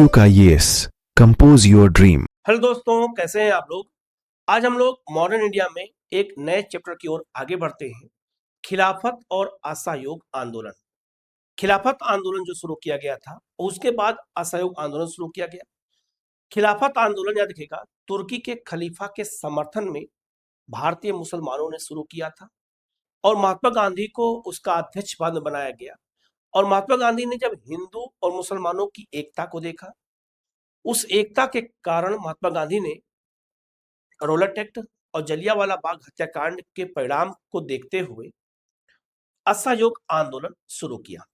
IQ का yes, compose your dream। Hello दोस्तों, कैसे हैं आप लोग। आज हम लोग मॉडर्न इंडिया में एक नए चैप्टर की ओर आगे बढ़ते हैं। खिलाफत और असहयोग आंदोलन। खिलाफत आंदोलन जो शुरू किया गया था, उसके बाद असहयोग आंदोलन शुरू किया गया। खिलाफत आंदोलन याद रखिएगा, तुर्की के खलीफा के समर्थन में भारतीय मुसलमानों ने शुरू किया था और महात्मा गांधी को उसका अध्यक्ष पद बनाया गया। और महात्मा गांधी ने जब हिंदू और मुसलमानों की एकता को देखा, उस एकता के कारण महात्मा गांधी ने रोलट एक्ट और जलियांवाला बाग हत्याकांड के परिणाम को देखते हुए असहयोग आंदोलन शुरू किया।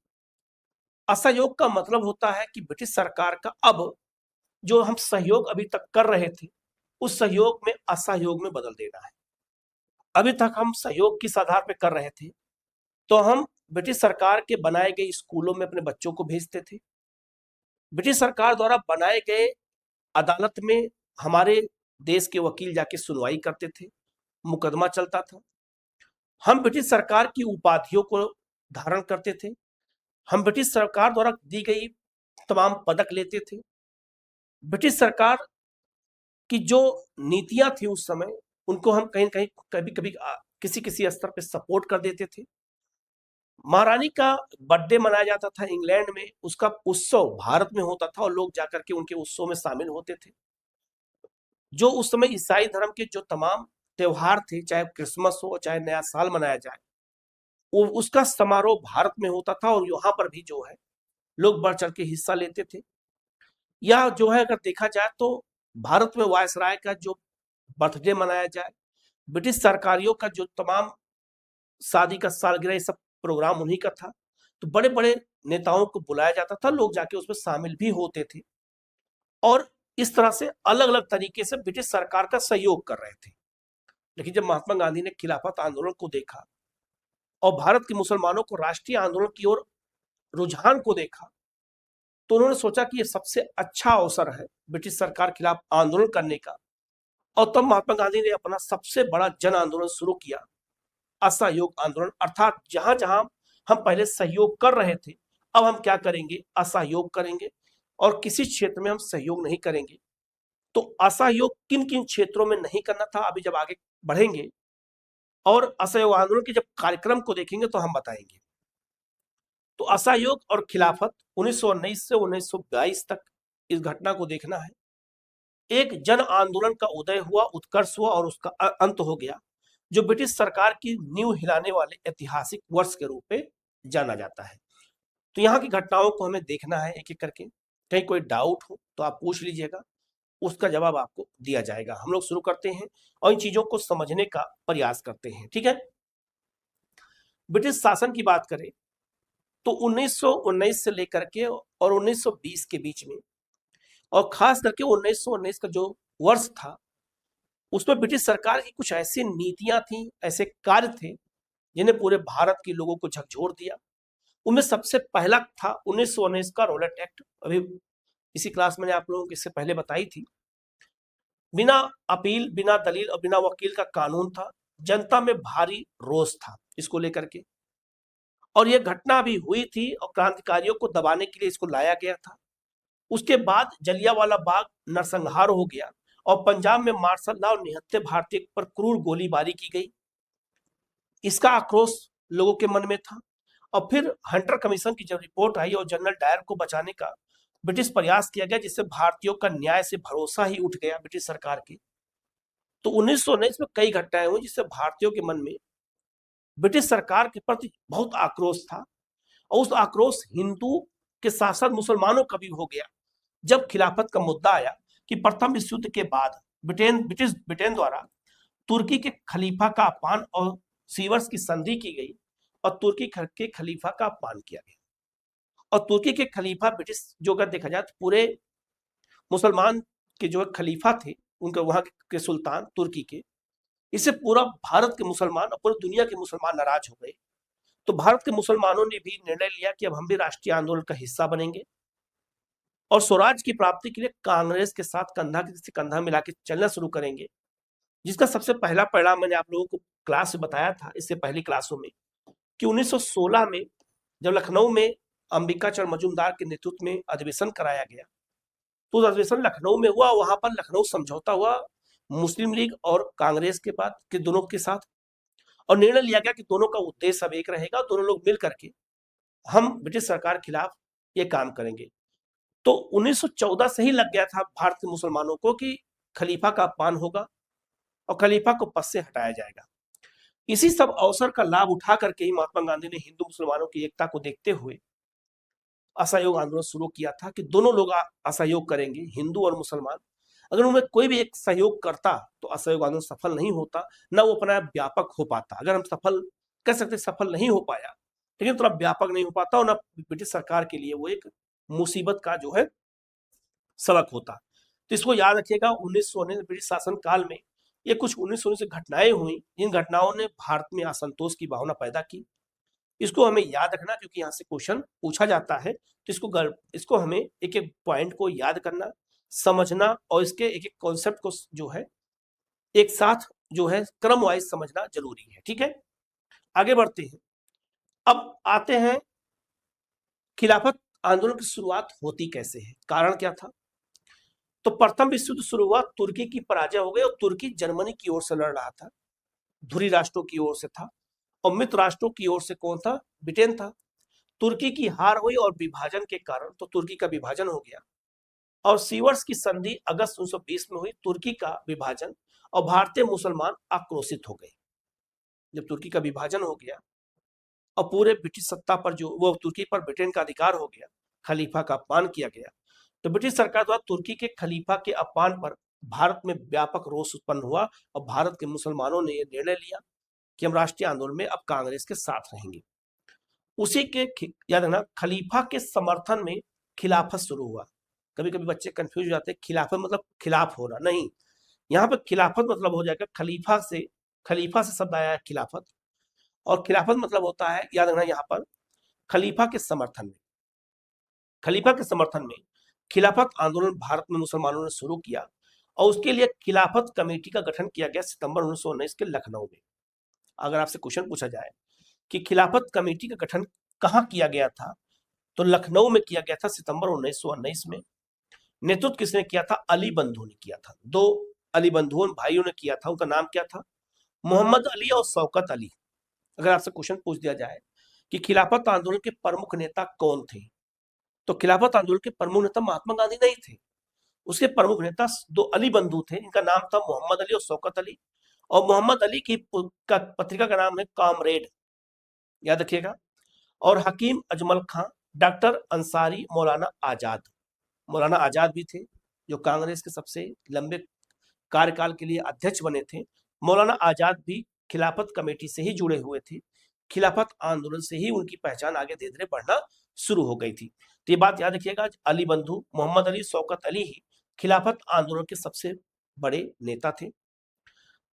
असहयोग का मतलब होता है कि ब्रिटिश सरकार का अब जो हम सहयोग अभी तक कर रहे थे, उस सहयोग में असहयोग में बदल देना है। अभी तक हम सहयोग किस आधार पर कर रहे थे, तो हम ब्रिटिश सरकार के बनाए गए स्कूलों में अपने बच्चों को भेजते थे। ब्रिटिश सरकार द्वारा बनाए गए अदालत में हमारे देश के वकील जाके सुनवाई करते थे, मुकदमा चलता था। हम ब्रिटिश सरकार की उपाधियों को धारण करते थे। हम ब्रिटिश सरकार द्वारा दी गई तमाम पदक लेते थे। ब्रिटिश सरकार की जो नीतियां थी उस समय, उनको हम कहीं कहीं कभी कभी किसी किसी स्तर पे सपोर्ट कर देते थे। महारानी का बर्थडे मनाया जाता था इंग्लैंड में, उसका उत्सव भारत में होता था और लोग जाकर के उनके उत्सव में शामिल होते थे। जो उस समय ईसाई धर्म के जो तमाम त्योहार थे, चाहे क्रिसमस हो चाहे नया साल मनाया जाए, वो उसका समारोह भारत में होता था और यहाँ पर भी जो है लोग बढ़ चढ़ के हिस्सा लेते थे। या जो है अगर देखा जाए तो भारत में वायसराय का जो बर्थडे मनाया जाए, ब्रिटिश सरकारियों का जो तमाम शादी का सालगिरह, ये सब प्रोग्राम उन्हीं का था। तो बड़े बड़े नेताओं को बुलाया जाता था, लोग जाके उसमें शामिल भी होते थे और इस तरह से अलग अलग तरीके से ब्रिटिश सरकार का सहयोग कर रहे थे। लेकिन जब महात्मा गांधी ने खिलाफत आंदोलन को देखा और भारत के मुसलमानों को राष्ट्रीय आंदोलन की ओर रुझान को देखा, तो उन्होंने सोचा कि ये सबसे अच्छा अवसर है ब्रिटिश सरकार के खिलाफ आंदोलन करने का। और तब महात्मा गांधी ने अपना सबसे बड़ा जन आंदोलन शुरू किया, असहयोग आंदोलन। अर्थात जहां जहां हम पहले सहयोग कर रहे थे, अब हम क्या करेंगे, असहयोग करेंगे और किसी क्षेत्र में हम सहयोग नहीं करेंगे। तो असहयोग किन किन क्षेत्रों में नहीं करना था, अभी जब आगे बढ़ेंगे और असहयोग आंदोलन के जब कार्यक्रम को देखेंगे तो हम बताएंगे। तो असहयोग और खिलाफत 1919 से 1922 तक इस घटना को देखना है। एक जन आंदोलन का उदय हुआ, उत्कर्ष हुआ और उसका अंत हो गया, जो ब्रिटिश सरकार की नींव हिलाने वाले ऐतिहासिक वर्ष के रूप में जाना जाता है। तो यहाँ की घटनाओं को हमें देखना है एक एक करके। कहीं कोई डाउट हो तो आप पूछ लीजिएगा, उसका जवाब आपको दिया जाएगा। हम लोग शुरू करते हैं और इन चीजों को समझने का प्रयास करते हैं, ठीक है। ब्रिटिश शासन की बात करें तो 1919 से लेकर के और 1920 के बीच में, और खास करके 1919 का जो वर्ष था, उसमें ब्रिटिश सरकार की कुछ ऐसी नीतियां थी, ऐसे कार्य थे जिन्हें पूरे भारत के लोगों को झकझोर दिया। उनमें सबसे पहला था 1919 का रोलट एक्ट। अभी इसी क्लास मैंने आप लोगों को इससे पहले बताई थी। बिना अपील, बिना दलील और बिना वकील का कानून था। जनता में भारी रोष था इसको लेकर के, और यह घटना भी हुई थी और क्रांतिकारियों को दबाने के लिए इसको लाया गया था। उसके बाद जलियांवाला बाग नरसंहार हो गया और पंजाब में मार्शल लॉ और निहत्थे भारतीय पर क्रूर गोलीबारी की गई। इसका आक्रोश लोगों के मन में था। और फिर हंटर कमीशन की जब रिपोर्ट आई और जनरल डायर को बचाने का ब्रिटिश प्रयास किया गया, जिससे भारतीयों का न्याय से भरोसा ही उठ गया ब्रिटिश सरकार के। तो 1919 में कई घटनाएं हुई जिससे भारतीयों के मन में ब्रिटिश सरकार के प्रति बहुत आक्रोश था, और उस आक्रोश हिंदू के साथ साथ मुसलमानों का भी हो गया जब खिलाफत का मुद्दा आया कि प्रथम विश्व युद्ध के बाद ब्रिटेन द्वारा तुर्की के खलीफा का अपमान और सीवर्स की संधि की गई और तुर्की के खलीफा का अपमान किया गया। और तुर्की के खलीफा ब्रिटिश, जो अगर देखा जाए तो पूरे मुसलमान के जो खलीफा थे, उनके वहां के सुल्तान तुर्की के, इससे पूरा भारत के मुसलमान और पूरी दुनिया के मुसलमान नाराज हो गए। तो भारत के मुसलमानों ने भी निर्णय लिया कि अब हम भी राष्ट्रीय आंदोलन का हिस्सा बनेंगे और स्वराज की प्राप्ति के लिए कांग्रेस के साथ कंधा से कंधा मिला के चलना शुरू करेंगे। जिसका सबसे पहला परिणाम मैंने आप लोगों को क्लास में बताया था, इससे पहली क्लासों में, कि 1916 में जब लखनऊ में अंबिका चरण मजूमदार के नेतृत्व में अधिवेशन कराया गया, तो अधिवेशन लखनऊ में हुआ, वहां पर लखनऊ समझौता हुआ मुस्लिम लीग और कांग्रेस के बाद के दोनों के साथ, और निर्णय लिया गया कि दोनों का उद्देश्य अब एक रहेगा, दोनों लोग मिल करके हम ब्रिटिश सरकार के खिलाफ ये काम करेंगे। तो 1914 से ही लग गया था भारत के मुसलमानों को कि खलीफा का अपमान होगा और खलीफा को पद से हटाया जाएगा। इसी सब अवसर का लाभ उठा करके ही महात्मा गांधी ने हिंदू मुसलमानों की एकता को देखते हुए असहयोग आंदोलन शुरू किया था कि दोनों लोग असहयोग करेंगे, हिंदू और मुसलमान। अगर उनमें कोई भी एक सहयोग करता तो असहयोग आंदोलन सफल नहीं होता, न वो अपना व्यापक हो पाता। अगर हम सफल कह सकते सफल नहीं हो पाया, लेकिन थोड़ा व्यापक नहीं हो पाता, और न ब्रिटिश सरकार के लिए वो एक मुसीबत का जो है सबक होता। तो इसको याद रखिएगा, 1919 ब्रिटिश शासन काल में ये कुछ 1919 से घटनाएं हुई, जिन घटनाओं ने भारत में असंतोष की भावना पैदा की। इसको हमें याद रखना, क्योंकि यहाँ से क्वेश्चन पूछा जाता है, तो इसको हमें एक एक पॉइंट को याद करना, समझना, और इसके एक एक कॉन्सेप्ट को जो है एक साथ जो है क्रम वाइज समझना जरूरी है। ठीक है, आगे बढ़ते हैं। अब आते हैं खिलाफत आंदोलन की शुरुआत होती कैसे है, कारण क्या था। तो प्रथम विश्व युद्ध शुरू हुआ, तुर्की की पराजय हो गई, और तुर्की जर्मनी की ओर से लड़ रहा था, धुरी राष्ट्रों की ओर से था, और मित्र राष्ट्रों की ओर से कौन था, ब्रिटेन था। तुर्की की हार हुई और विभाजन के कारण तो तुर्की का विभाजन हो गया, और सीवर्स की संधि अगस्त 1920 में हुई। तुर्की का विभाजन और भारतीय मुसलमान आक्रोशित हो गए। जब तुर्की का विभाजन हो गया और पूरे ब्रिटिश सत्ता पर जो वो तुर्की पर ब्रिटेन का अधिकार हो गया, खलीफा का अपमान किया गया, तो ब्रिटिश सरकार द्वारा तुर्की के खलीफा के अपमान पर भारत में व्यापक रोष उत्पन्न हुआ, और भारत के मुसलमानों ने यह निर्णय लिया कि हम राष्ट्रीय आंदोलन में अब कांग्रेस के साथ रहेंगे। उसी के याद रखना, खलीफा के समर्थन में खिलाफत शुरू हुआ। कभी कभी बच्चे कंफ्यूज हो जाते हैं, खिलाफत मतलब खिलाफ होना, नहीं, यहाँ पर खिलाफत मतलब हो जाएगा खलीफा से शब्द आया है खिलाफत, और खिलाफत मतलब होता है, याद रखना यहाँ पर, खलीफा के समर्थन में खिलाफत आंदोलन भारत में मुसलमानों ने शुरू किया, और उसके लिए खिलाफत कमेटी का गठन किया गया सितंबर 1919 के लखनऊ में। अगर आपसे क्वेश्चन पूछा जाए कि खिलाफत कमेटी का गठन कहाँ किया गया था, तो लखनऊ में किया गया था सितंबर 1919 में। नेतृत्व किसने किया था, अली बंधु ने किया था। दो अली बंधुओं भाइयों ने किया था, उनका नाम क्या था, मोहम्मद अली और शौकत अली। अगर आपसे क्वेश्चन पूछ दिया जाए कि खिलाफत आंदोलन के प्रमुख नेता कौन थे, तो खिलाफत आंदोलन के प्रमुख नेता महात्मा गांधी नहीं थे, उसके प्रमुख नेता दो अली बंधु थे, इनका नाम था मोहम्मद अली और शौकत अली। और मोहम्मद अली की पत्रिका का नाम है कामरेड, याद रखिएगा। और हकीम अजमल खां, डॉक्टर अंसारी, मौलाना आजाद भी थे, जो कांग्रेस के सबसे लंबे कार्यकाल के लिए अध्यक्ष बने थे। मौलाना आजाद भी खिलाफत कमेटी से ही जुड़े हुए थे। खिलाफत आंदोलन से ही उनकी पहचान आगे धीरे धीरे बढ़ना शुरू हो गई थी। तो ये बात याद रखिएगा, अली बंधु, मोहम्मद अली, शौकत अली ही खिलाफत आंदोलन के सबसे बड़े नेता थे।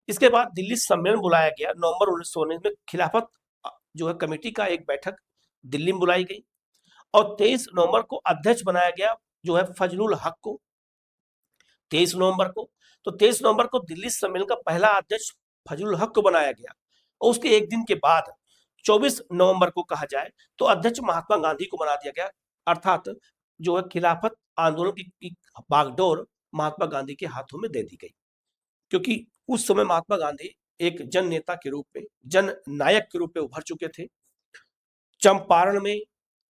इसके बाद दिल्ली सम्मेलन बुलाया गया नवंबर 1919 में। खिलाफत जो है कमेटी का एक बैठक दिल्ली में बुलाई गई, और 23 नवंबर को अध्यक्ष बनाया गया जो है फजलुल हक को। 23 नवंबर को, तो 23 नवंबर को दिल्ली सम्मेलन का पहला अध्यक्ष फजलुल हक को बनाया गया, और उसके एक दिन के बाद 24 नवंबर को कहा जाए तो अध्यक्ष महात्मा गांधी को बना दिया गया। अर्थात जो है खिलाफत आंदोलन की बागडोर महात्मा गांधी के हाथों में दे दी गई, क्योंकि उस समय महात्मा गांधी एक जन नेता के रूप में, जन नायक के रूप में उभर चुके थे। चंपारण में,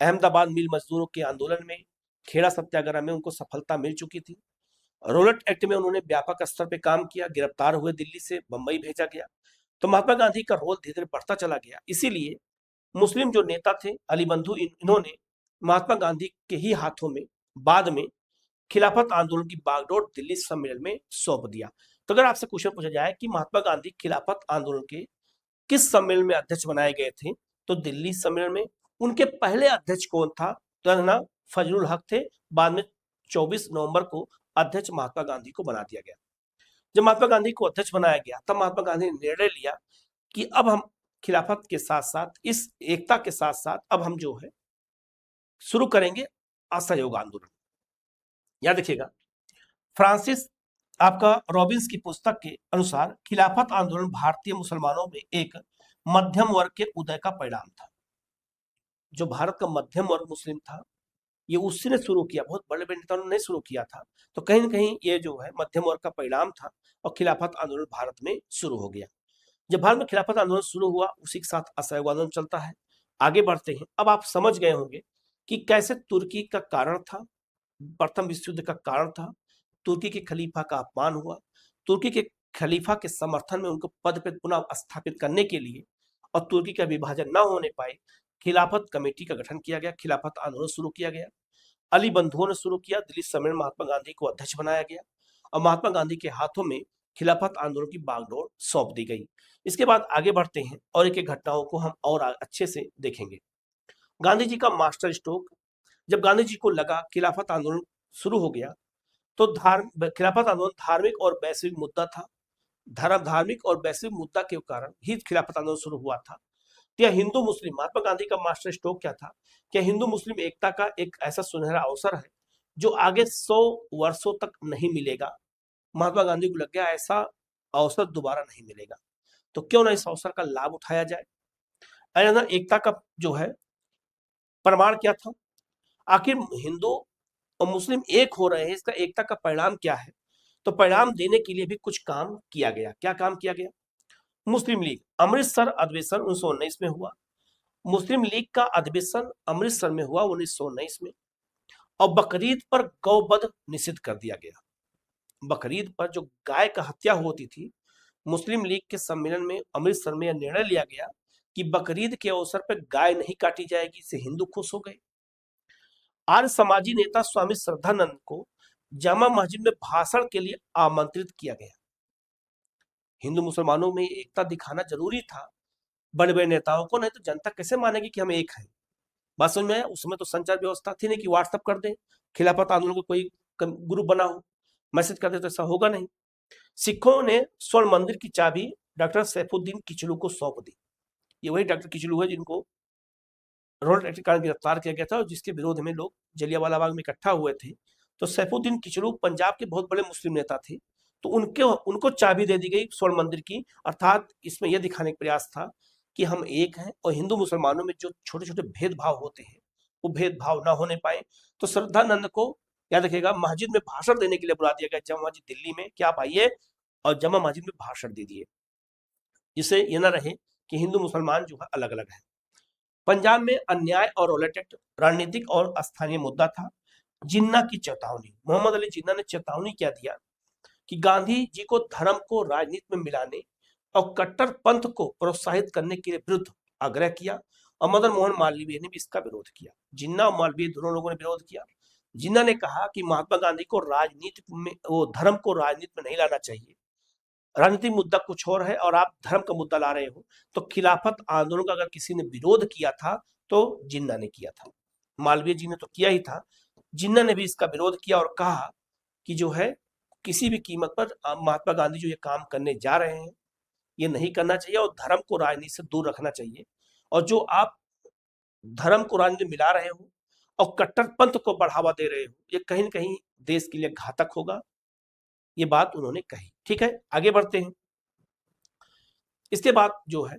अहमदाबाद मिल मजदूरों के आंदोलन में, खेड़ा सत्याग्रह में उनको सफलता मिल चुकी थी। रोलेट एक्ट में उन्होंने व्यापक स्तर पर काम किया, गिरफ्तार हुए, दिल्ली से बंबई भेजा गया। तो महात्मा गांधी का रोल धीरे धीरे बढ़ता चला गया। इसीलिए मुस्लिम जो नेता थे अली बंधु, इन्होंने महात्मा गांधी के ही हाथों में बाद में खिलाफत आंदोलन की बागडोर दिल्ली सम्मेलन में सौंप दिया। तो अगर आपसे क्वेश्चन पूछा जाए कि महात्मा गांधी खिलाफत आंदोलन के किस सम्मेलन में अध्यक्ष बनाए गए थे, तो दिल्ली सम्मेलन में। उनके पहले अध्यक्ष कौन था, तो फजलुल हक थे। बाद में 24 नवंबर को अध्यक्ष महात्मा गांधी को बना दिया गया। जब महात्मा गांधी को अध्यक्ष बनाया गया, तब महात्मा गांधी ने निर्णय लिया कि अब हम खिलाफत के साथ साथ, इस एकता के साथ साथ, अब हम जो है शुरू करेंगे असहयोग आंदोलन। याद रखिएगा, फ्रांसिस आपका रॉबिन्स की पुस्तक के अनुसार खिलाफत आंदोलन भारतीय मुसलमानों में एक मध्यम वर्ग के उदय का परिणाम था। जो भारत का मध्यम वर्ग मुस्लिम था, ये उसी ने शुरू किया, बहुत बड़े बड़े नेताओं ने नहीं शुरू किया था। तो कहीं न कहीं ये जो है मध्यम वर्ग का परिणाम था और खिलाफत आंदोलन भारत में शुरू हो गया। जब भारत में खिलाफत आंदोलन शुरू हुआ, उसी के साथ असहयोग आंदोलन चलता है। आगे बढ़ते हैं। अब आप समझ गए होंगे कि कैसे तुर्की का कारण था, प्रथम विश्व युद्ध का कारण था, तुर्की के खलीफा का अपमान हुआ, तुर्की के खलीफा के समर्थन में उनको पद पे पुनः स्थापित करने के लिए और तुर्की का विभाजन न होने पाए, खिलाफत कमेटी का गठन किया गया, खिलाफत आंदोलन शुरू किया गया। अली बंधुओं ने शुरू किया, दिल्ली सम्मेलन महात्मा गांधी को अध्यक्ष बनाया गया और महात्मा गांधी के हाथों में खिलाफत आंदोलन की बागडोर सौंप दी गई। इसके बाद आगे बढ़ते हैं और एक एक घटनाओं को हम और अच्छे से देखेंगे। गांधी जी का मास्टर स्ट्रोक, जब गांधी जी को लगा खिलाफत आंदोलन शुरू हो गया तो खिलाफत आंदोलन धार्मिक और वैश्विक मुद्दा था। धार्मिक और वैश्विक मुद्दा के कारण ही खिलाफत आंदोलन शुरू हुआ था। क्या हिंदू मुस्लिम, महात्मा गांधी का मास्टर स्ट्रोक क्या था? क्या हिंदू मुस्लिम एकता का एक ऐसा सुनहरा अवसर है जो आगे 100 वर्षों तक नहीं मिलेगा। महात्मा गांधी को लग गया ऐसा अवसर दोबारा नहीं मिलेगा, तो क्यों ना इस अवसर का लाभ उठाया जाए। एकता का जो है प्रमाण क्या था? आखिर हिंदू और मुस्लिम एक हो रहे हैं, इसका एकता का परिणाम क्या है? तो परिणाम देने के लिए भी कुछ काम किया गया। क्या काम किया गया? मुस्लिम लीग अमृतसर अधिवेशन 1919 में हुआ। मुस्लिम लीग का अधिवेशन अमृतसर में हुआ 1919 में और बकरीद पर गौवध निषिद्ध कर दिया गया। बकरीद पर जो गाय का हत्या होती थी, मुस्लिम लीग के सम्मेलन में अमृतसर में यह निर्णय लिया गया कि बकरीद के अवसर पर गाय नहीं काटी जाएगी। इससे हिंदू खुश हो गए। आर्य समाजी नेता स्वामी श्रद्धानंद को जामा मस्जिद में भाषण के लिए आमंत्रित किया गया। हिंदू मुसलमानों में एकता दिखाना जरूरी था बड़े बड़े नेताओं को, नहीं तो जनता कैसे मानेगी कि हम एक हैं। बात समझ में आया? उसमें तो संचार व्यवस्था थी नहीं कि व्हाट्सएप कर दे, खिलाफत आंदोलन को कोई ग्रुप बना हो, मैसेज कर दे, तो ऐसा होगा नहीं। सिखों ने स्वर्ण मंदिर की चाबी डॉक्टर सैफुद्दीन किचलू को सौंप दी। ये वही डॉक्टर किचलू है जिनको रोड एक्ट के कारण गिरफ्तार किया गया था और जिसके विरोध में लोग जलियांवाला बाग में इकट्ठा हुए थे। तो सैफुद्दीन किचलू पंजाब के बहुत बड़े मुस्लिम नेता थे, तो उनको चाबी दे दी गई स्वर्ण मंदिर की। अर्थात इसमें यह दिखाने का प्रयास था कि हम एक हैं और हिंदू मुसलमानों में जो छोटे छोटे भेदभाव होते हैं वो भेदभाव ना होने पाए। तो श्रद्धानंद को याद रखिएगा मस्जिद में भाषण देने के लिए बुला दिया गया, जामा मस्जिद दिल्ली में, कि आप आइए और जामा मस्जिद में भाषण दीजिए, जिससे ये ना रहे कि हिंदू मुसलमान जो है अलग अलग है। पंजाब में अन्याय और रौलट एक्ट रणनीतिक और स्थानीय मुद्दा था। जिन्ना की चेतावनी, मोहम्मद अली जिन्ना ने चेतावनी क्या दिया कि गांधी जी को धर्म को राजनीति में मिलाने और कट्टर पंथ को प्रोत्साहित करने के विरुद्ध आग्रह किया और मदन मोहन मालवीय ने भी इसका विरोध किया। जिन्ना और मालवीय दोनों लोगों ने विरोध किया। जिन्ना ने कहा कि महात्मा गांधी को राजनीति में, वो धर्म को राजनीति में नहीं लाना चाहिए, राजनीतिक मुद्दा कुछ और है और आप धर्म का मुद्दा ला रहे हो। तो खिलाफत आंदोलन का अगर किसी ने विरोध किया था तो जिन्ना ने किया था। मालवीय जी ने तो किया ही था, जिन्ना ने भी इसका विरोध किया और कहा कि जो है किसी भी कीमत पर महात्मा गांधी जो ये काम करने जा रहे हैं ये नहीं करना चाहिए और धर्म को राजनीति से दूर रखना चाहिए। और जो आप धर्म को राजनीति में मिला रहे हो और कट्टरपंथ को बढ़ावा दे रहे हो, ये कहीं न कहीं देश के लिए घातक होगा। ये बात उन्होंने कही। ठीक है, आगे बढ़ते हैं। इसके बाद जो है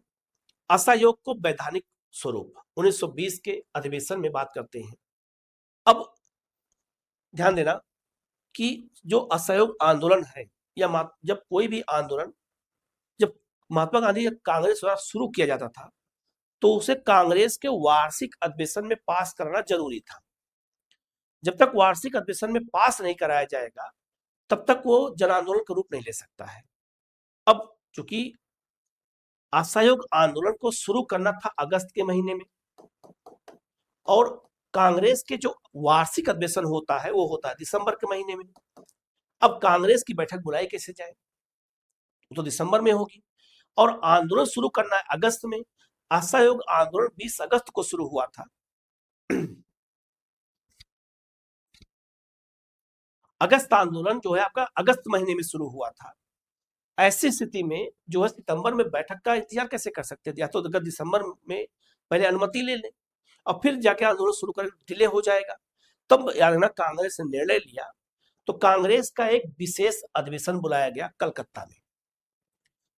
असहयोग को वैधानिक स्वरूप 1920 के अधिवेशन में बात करते हैं। अब ध्यान देना कि जो असहयोग आंदोलन है या जब कोई भी आंदोलन जब महात्मा गांधी कांग्रेस द्वारा शुरू किया जाता था तो उसे कांग्रेस के वार्षिक अधिवेशन में पास करना जरूरी था। जब तक वार्षिक अधिवेशन में पास नहीं कराया जाएगा तब तक वो जन आंदोलन का रूप नहीं ले सकता है। अब चूंकि असहयोग आंदोलन को शुरू करना था अगस्त के महीने में और कांग्रेस के जो वार्षिक अधिवेशन होता है वो होता है दिसंबर के महीने में। अब कांग्रेस की बैठक बुलाई कैसे जाए, तो दिसंबर में होगी और आंदोलन शुरू करना है अगस्त में। असहयोग आंदोलन 20 अगस्त को शुरू हुआ था। अगस्त आंदोलन जो है आपका अगस्त महीने में शुरू हुआ था। ऐसी स्थिति में जो है सितंबर में बैठक का इंतजार कैसे कर सकते थे? या तो अगर दिसंबर में पहले अनुमति ले लें और फिर जाके आंदोलन शुरू करें, डिले हो जाएगा। तब याद रखना कांग्रेस ने निर्णय लिया तो कांग्रेस का एक विशेष अधिवेशन बुलाया गया कलकत्ता में।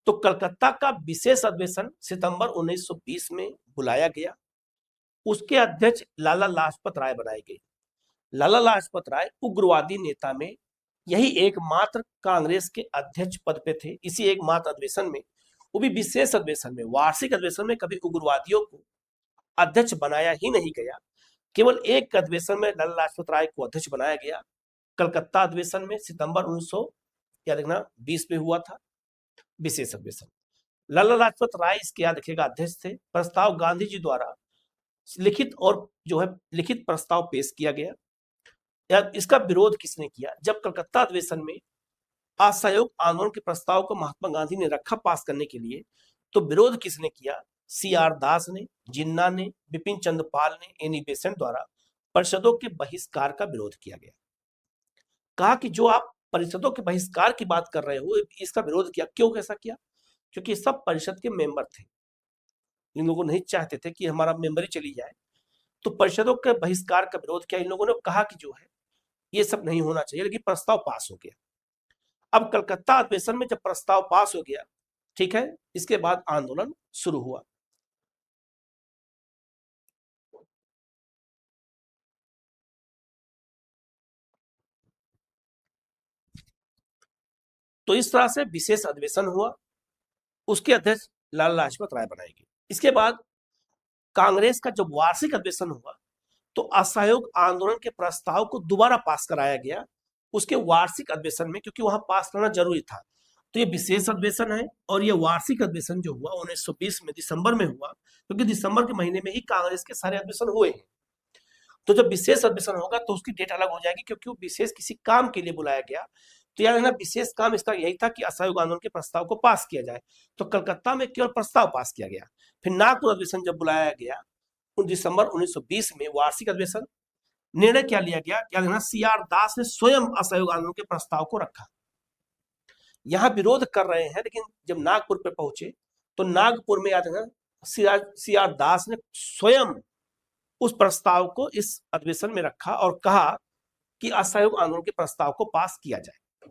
तो कलकत्ता का विशेष अधिवेशन सितंबर 1920 में बुलाया गया। उसके अध्यक्ष लाला लाजपत राय बनाए गए। लाला लाजपत राय उग्रवादी नेता में यही एकमात्र कांग्रेस के अध्यक्ष पद पे थे। इसी एकमात्र अधिवेशन में, वो भी विशेष अधिवेशन में, वार्षिक अधिवेशन में कभी उग्रवादियों को अध्यक्ष बनाया ही नहीं गया। केवल एक अधिवेशन में लाला लाजपत राय को अध्यक्ष बनाया गया, कलकत्ता अधिवेशन में सितंबर 1920 में हुआ था, विशेष अधिवेशन। लाला लाजपत राय इसके याद रखिएगा अध्यक्ष थे। प्रस्ताव गांधी जी द्वारा लिखित और जो है लिखित प्रस्ताव पेश किया गया। इसका विरोध किसने किया? जब कलकत्ता अधिवेशन में असहयोग आंदोलन के प्रस्ताव को महात्मा गांधी ने रखा पास करने के लिए, तो विरोध किसने किया? CR दास ने, जिन्ना ने, बिपिन चंद्र पाल ने, एनी बेसेंट द्वारा परिषदों के बहिष्कार का विरोध किया गया। कहा कि जो आप परिषदों के बहिष्कार की बात कर रहे हो, इसका विरोध किया। क्यों कैसा किया? क्योंकि सब परिषद के मेंबर थे, इन लोगों नहीं चाहते थे कि हमारा मेंबरी चली जाए, तो परिषदों के बहिष्कार का विरोध किया। इन लोगों ने कहा कि जो है ये सब नहीं होना चाहिए, लेकिन प्रस्ताव पास हो गया। अब कलकत्ता अधिवेशन में जब प्रस्ताव पास हो गया, ठीक है, इसके बाद आंदोलन शुरू हुआ। तो इस तरह से विशेष अधिवेशन हुआ, उसके अध्यक्ष लाला लाजपत राय बनाए गए। इसके बाद कांग्रेस का जब वार्षिक अधिवेशन हुआ, तो असहयोग आंदोलन के प्रस्ताव को दोबारा पास कराया गया उसके वार्षिक अधिवेशन में, क्योंकि वहां पास करना जरूरी था। तो ये विशेष अधिवेशन है, और ये वार्षिक अधिवेशन जो हुआ 1920 में दिसंबर में हुआ, क्योंकि दिसंबर के महीने में ही कांग्रेस के सारे अधिवेशन हुए हैं। तो जब विशेष अधिवेशन होगा तो उसकी डेट अलग हो जाएगी, क्योंकि वो विशेष किसी काम के लिए बुलाया गया। तो याद रखना, विशेष काम इसका यही था कि असहयोग आंदोलन के प्रस्ताव को पास किया जाए। तो कलकत्ता में केवल प्रस्ताव पास किया गया। फिर नागपुर अधिवेशन जब बुलाया गया दिसंबर 1920 में, वार्षिक अधिवेशन, निर्णय क्या लिया गया? क्या लेना? CR दास ने स्वयं असहयोग आंदोलन के प्रस्ताव को रखा। यहां विरोध कर रहे हैं, लेकिन जब नागपुर पे पहुंचे तो नागपुर में याद है CR दास ने स्वयं उस प्रस्ताव को इस अधिवेशन में रखा और कहा कि असहयोग आंदोलन के प्रस्ताव को पास किया जाए।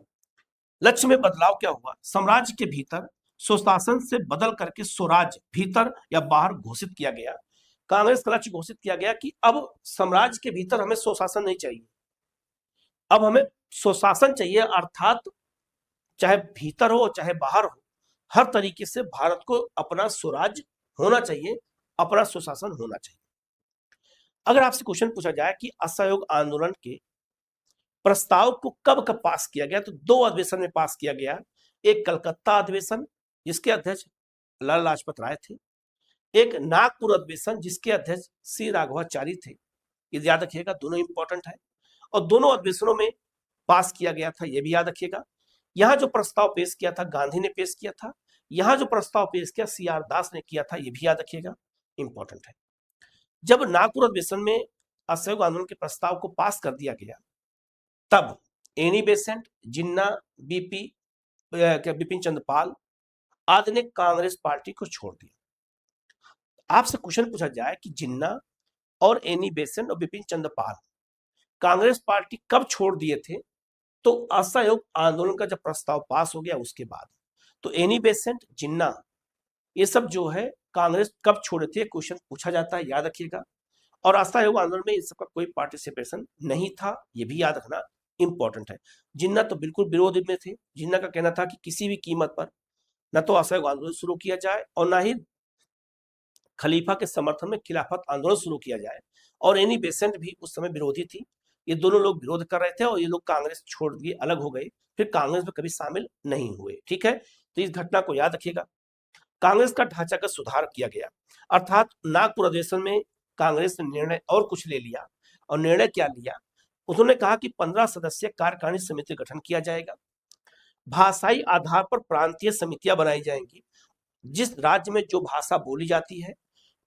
लक्ष्य में बदलाव क्या हुआ? साम्राज्य के भीतर स्वशासन से बदल करके स्वराज्य भीतर या बाहर घोषित किया गया। कांग्रेस का लक्ष्य घोषित किया गया कि अब साम्राज्य के भीतर हमें स्वशासन नहीं चाहिए, अब हमें स्वशासन चाहिए, अर्थात चाहे भीतर हो चाहे बाहर हो, हर तरीके से भारत को अपना स्वराज्य होना चाहिए, अपना स्वशासन होना चाहिए। अगर आपसे क्वेश्चन पूछा जाए कि असहयोग आंदोलन के प्रस्ताव को कब कब पास किया गया, तो दो अधिवेशन में पास किया गया। एक कलकत्ता अधिवेशन जिसके अध्यक्ष लाला लाजपत राय थे, एक नागपुर अधिवेशन जिसके अध्यक्ष C राघवाचारी थे। ये याद रखिएगा, दोनों इंपॉर्टेंट है, और दोनों अधिवेशनों में पास किया गया था, ये भी याद रखिएगा। यहाँ जो प्रस्ताव पेश किया था गांधी ने पेश किया था, यहाँ जो प्रस्ताव पेश किया CR दास ने किया था, ये भी याद रखिएगा, इंपॉर्टेंट है। जब नागपुर अधिवेशन में असहयोग आंदोलन के प्रस्ताव को पास कर दिया गया, तब एनी बेसेंट, जिन्ना, बिपिन चंद्र पाल आदि ने कांग्रेस पार्टी को छोड़ दिया। आपसे क्वेश्चन पूछा जाए कि जिन्ना और एनी बेसेंट और बिपिन चंद्र पाल कांग्रेस पार्टी कब छोड़ दिए थे, तो असहयोग आंदोलन का जब प्रस्ताव पास हो गया उसके बाद। तो एनी बेसेंट, जिन्ना, ये सब जो है कांग्रेस कब छोड़े थे, क्वेश्चन पूछा जाता है, याद रखिएगा। और असहयोग आंदोलन में इन सबका कोई पार्टिसिपेशन नहीं था, ये भी याद रखना इंपॉर्टेंट है। जिन्ना तो बिल्कुल विरोध में थे। जिन्ना का कहना था कि किसी भी कीमत पर न तो असहयोग आंदोलन शुरू किया जाए और ना ही खलीफा के समर्थन में खिलाफत आंदोलन शुरू किया जाए। और एनी बेसेंट भी उस समय विरोधी थी। ये दोनों लोग विरोध कर रहे थे और ये लोग कांग्रेस छोड़ दिए, अलग हो गए, फिर कांग्रेस में कभी शामिल नहीं हुए। ठीक है, तो इस घटना को याद रखिएगा। कांग्रेस का ढांचागत सुधार किया गया, अर्थात नागपुर अधिवेशन में कांग्रेस ने निर्णय और कुछ ले लिया। और निर्णय क्या लिया? उन्होंने कहा कि 15 सदस्यीय कार्यकारिणी समिति गठन किया जाएगा। भाषाई आधार पर प्रांतीय समितियां बनाई जाएंगी। जिस राज्य में जो भाषा बोली जाती है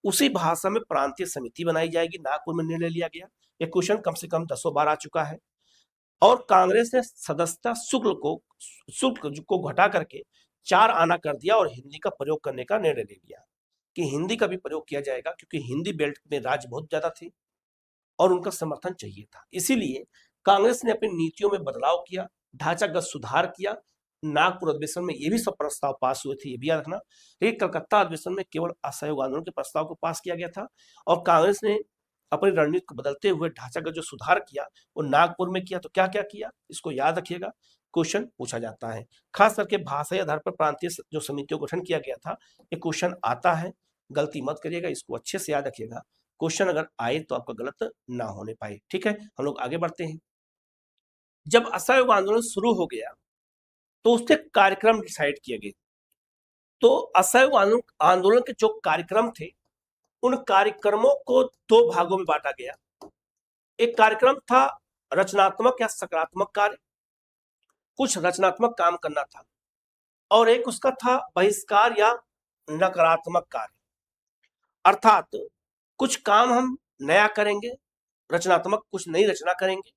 उसी भाषा में प्रांतीय समिति बनाई जाएगी। नागपुर में निर्णय लिया गया। ये क्वेश्चन कम से कम 10 बार आ चुका है। और कांग्रेस ने सदस्यता शुल्क को घटा करके 4 आना कर दिया और हिंदी का प्रयोग करने का निर्णय ले लिया कि हिंदी का भी प्रयोग किया जाएगा, क्योंकि हिंदी बेल्ट में राज्य बहुत ज्यादा थे और उनका समर्थन चाहिए था। इसीलिए कांग्रेस ने अपनी नीतियों में बदलाव किया, ढांचागत सुधार किया। नागपुर अधिवेशन में ये भी सब प्रस्ताव पास हुए थे, ये भी याद रखना। लेकिन कलकत्ता अधिवेशन में केवल असहयोग आंदोलन के प्रस्ताव को पास किया गया था। और कांग्रेस ने अपनी रणनीति को बदलते हुए ढांचागत जो सुधार किया वो नागपुर में किया। तो क्या क्या किया, इसको याद रखिएगा, क्वेश्चन पूछा जाता है। खास करके भाषाई आधार पर प्रांतीय जो समितियों का गठन किया गया था, ये क्वेश्चन आता है, गलती मत करिएगा, इसको अच्छे से याद रखिएगा। क्वेश्चन अगर आए तो आपका गलत ना होने पाए। ठीक है, हम लोग आगे बढ़ते हैं। जब असहयोग आंदोलन शुरू हो गया तो उसके कार्यक्रम डिसाइड किए गए। तो असहयोग आंदोलन के जो कार्यक्रम थे, उन कार्यक्रमों को दो भागों में बांटा गया। एक कार्यक्रम था रचनात्मक या सकारात्मक कार्य, कुछ रचनात्मक काम करना था, और एक उसका था बहिष्कार या नकारात्मक कार्य। अर्थात कुछ काम हम नया करेंगे, रचनात्मक कुछ नई रचना करेंगे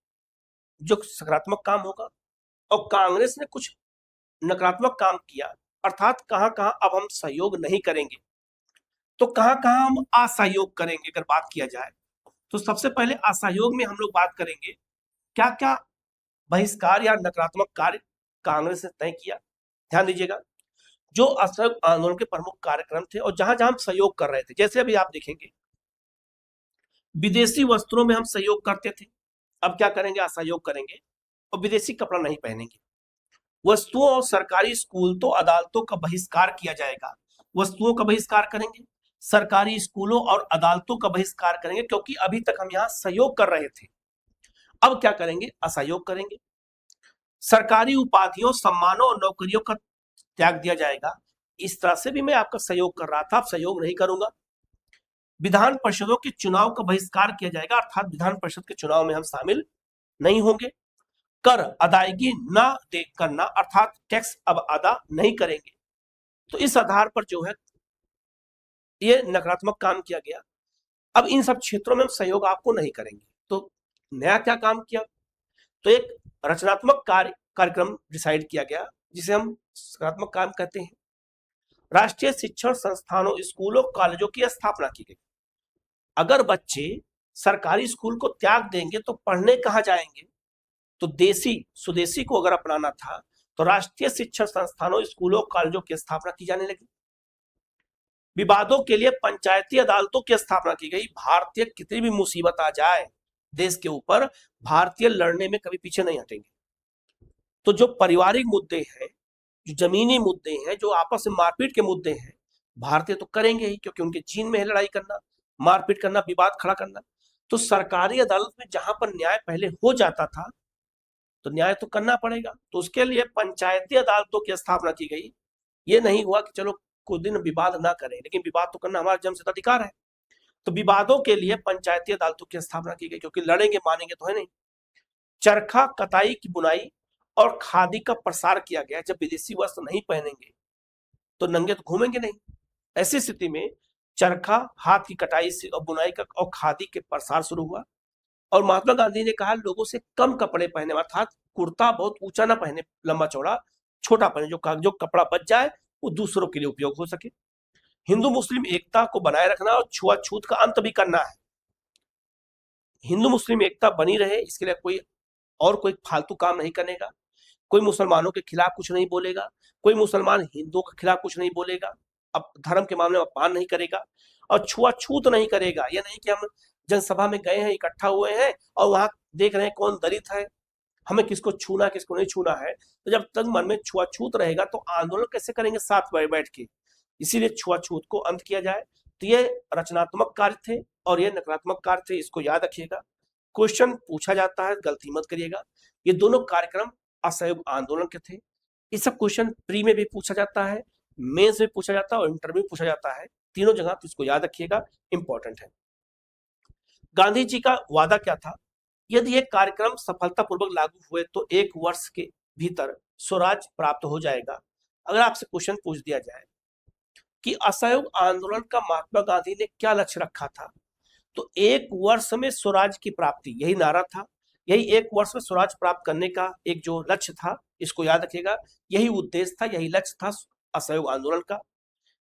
जो सकारात्मक काम होगा, और कांग्रेस ने कुछ नकारात्मक काम किया, अर्थात कहां कहां अब हम सहयोग नहीं करेंगे, तो कहां कहां हम असहयोग करेंगे। अगर बात किया जाए तो सबसे पहले असहयोग में हम लोग बात करेंगे क्या क्या बहिष्कार या नकारात्मक कार्य कांग्रेस ने तय किया। ध्यान दीजिएगा, जो असहयोग आंदोलन के प्रमुख कार्यक्रम थे और जहां जहां हम सहयोग कर रहे थे, जैसे अभी आप देखेंगे विदेशी वस्त्रों में हम सहयोग करते थे, अब क्या करेंगे, असहयोग करेंगे और विदेशी कपड़ा नहीं पहनेंगे। वस्तुओं और सरकारी स्कूल तो अदालतों का बहिष्कार किया जाएगा। वस्तुओं का बहिष्कार करेंगे, सरकारी स्कूलों और अदालतों का बहिष्कार करेंगे, क्योंकि अभी तक हम यहाँ सहयोग कर रहे थे, अब क्या करेंगे, असहयोग करेंगे। सरकारी उपाधियों, सम्मानों और नौकरियों का त्याग दिया जाएगा। इस तरह से भी मैं आपका सहयोग कर रहा था, अब सहयोग नहीं करूंगा। विधान परिषदों के चुनाव का बहिष्कार किया जाएगा, अर्थात विधान परिषद के चुनाव में हम शामिल नहीं होंगे। कर अदायगी न दे करना, अर्थात टैक्स अब अदा नहीं करेंगे। तो इस आधार पर जो है ये नकारात्मक काम किया गया। अब इन सब क्षेत्रों में हम सहयोग आपको नहीं करेंगे। तो नया क्या काम किया, तो एक रचनात्मक कार्यक्रम डिसाइड किया गया, जिसे हम सकारात्मक काम कहते हैं। राष्ट्रीय शिक्षण संस्थानों, स्कूलों, कॉलेजों की स्थापना की गई। अगर बच्चे सरकारी स्कूल को त्याग देंगे तो पढ़ने कहाँ जाएंगे, तो देसी स्वदेशी को अगर अपनाना था तो राष्ट्रीय शिक्षण संस्थानों, स्कूलों, कॉलेजों की स्थापना की जाने लगी। विवादों के लिए पंचायती अदालतों की स्थापना की गई। भारतीय कितनी भी मुसीबत आ जाए देश के ऊपर, भारतीय लड़ने में कभी पीछे नहीं हटेंगे। तो जो पारिवारिक मुद्दे हैं, जो जमीनी मुद्दे हैं, जो आपस में मारपीट के मुद्दे हैं, भारतीय तो करेंगे ही, क्योंकि उनके जीन में है लड़ाई करना, मारपीट करना, विवाद खड़ा करना। तो सरकारी अदालत में जहां पर न्याय पहले हो जाता था तो न्याय तो करना पड़ेगा, तो उसके लिए पंचायती अदालतों की स्थापना की गई। ये नहीं हुआ कि चलो कुछ दिन विवाद ना करें, लेकिन विवाद तो करना हमारा जन्मसिद्ध अधिकार है। तो विवादों के लिए पंचायती अदालतों की स्थापना की गई, क्योंकि लड़ेंगे मानेंगे तो है नहीं। चरखा, कताई की बुनाई और खादी का प्रसार किया गया। जब विदेशी वस्त्र नहीं पहनेंगे तो नंगे तो घूमेंगे नहीं। ऐसी स्थिति में चरखा, हाथ की कटाई से और बुनाई का और खादी के प्रसार शुरू हुआ। और महात्मा गांधी ने कहा लोगों से कम कपड़े पहने, अर्थात कुर्ता बहुत ऊंचा ना पहने, लंबा चौड़ा, छोटा पहने, जो कपड़ा बच जाए वो दूसरों के लिए उपयोग हो सके। हिंदू मुस्लिम एकता को बनाए रखना और छुआछूत का अंत भी करना है। हिंदू मुस्लिम एकता बनी रहे, इसके लिए कोई फालतू काम नहीं करेगा। कोई मुसलमानों के खिलाफ कुछ नहीं बोलेगा, कोई मुसलमान हिंदुओं के खिलाफ कुछ नहीं बोलेगा, अब धर्म के मामले में अपमान नहीं करेगा और छुआछूत नहीं करेगा। यह नहीं कि हम जनसभा में गए हैं, इकट्ठा हुए हैं और वहां देख रहे हैं कौन दलित है, हमें किसको छूना किसको नहीं छूना है। तो जब तक मन में छुआछूत रहेगा तो आंदोलन कैसे करेंगे साथ बैठ के। इसीलिए छुआछूत को अंत किया जाए। तो ये रचनात्मक कार्य थे और ये नकारात्मक कार्य थे, इसको याद रखिएगा। क्वेश्चन पूछा जाता है, गलती मत करिएगा। ये दोनों कार्यक्रम असहयोग आंदोलन के थे। ये सब क्वेश्चन प्री में भी पूछा जाता है, मेंस में पूछा जाता है और इंटरव्यू पूछा जाता है, तीनों जगह। तो इसको याद रखिएगा, इंपॉर्टेंट है। गांधी जी का वादा क्या था, यदि ये कार्यक्रम सफलतापूर्वक लागू हुए तो 1 वर्ष के भीतर स्वराज प्राप्त हो जाएगा। अगर आपसे क्वेश्चन पूछ दिया जाए कि असहयोग आंदोलन का महात्मा गांधी ने क्या लक्ष्य रखा था, तो 1 वर्ष में स्वराज की प्राप्ति, यही नारा था। यही 1 वर्ष में स्वराज प्राप्त करने का एक जो लक्ष्य था, इसको याद रखिएगा, यही उद्देश्य था, यही लक्ष्य था असहयोग आंदोलन का।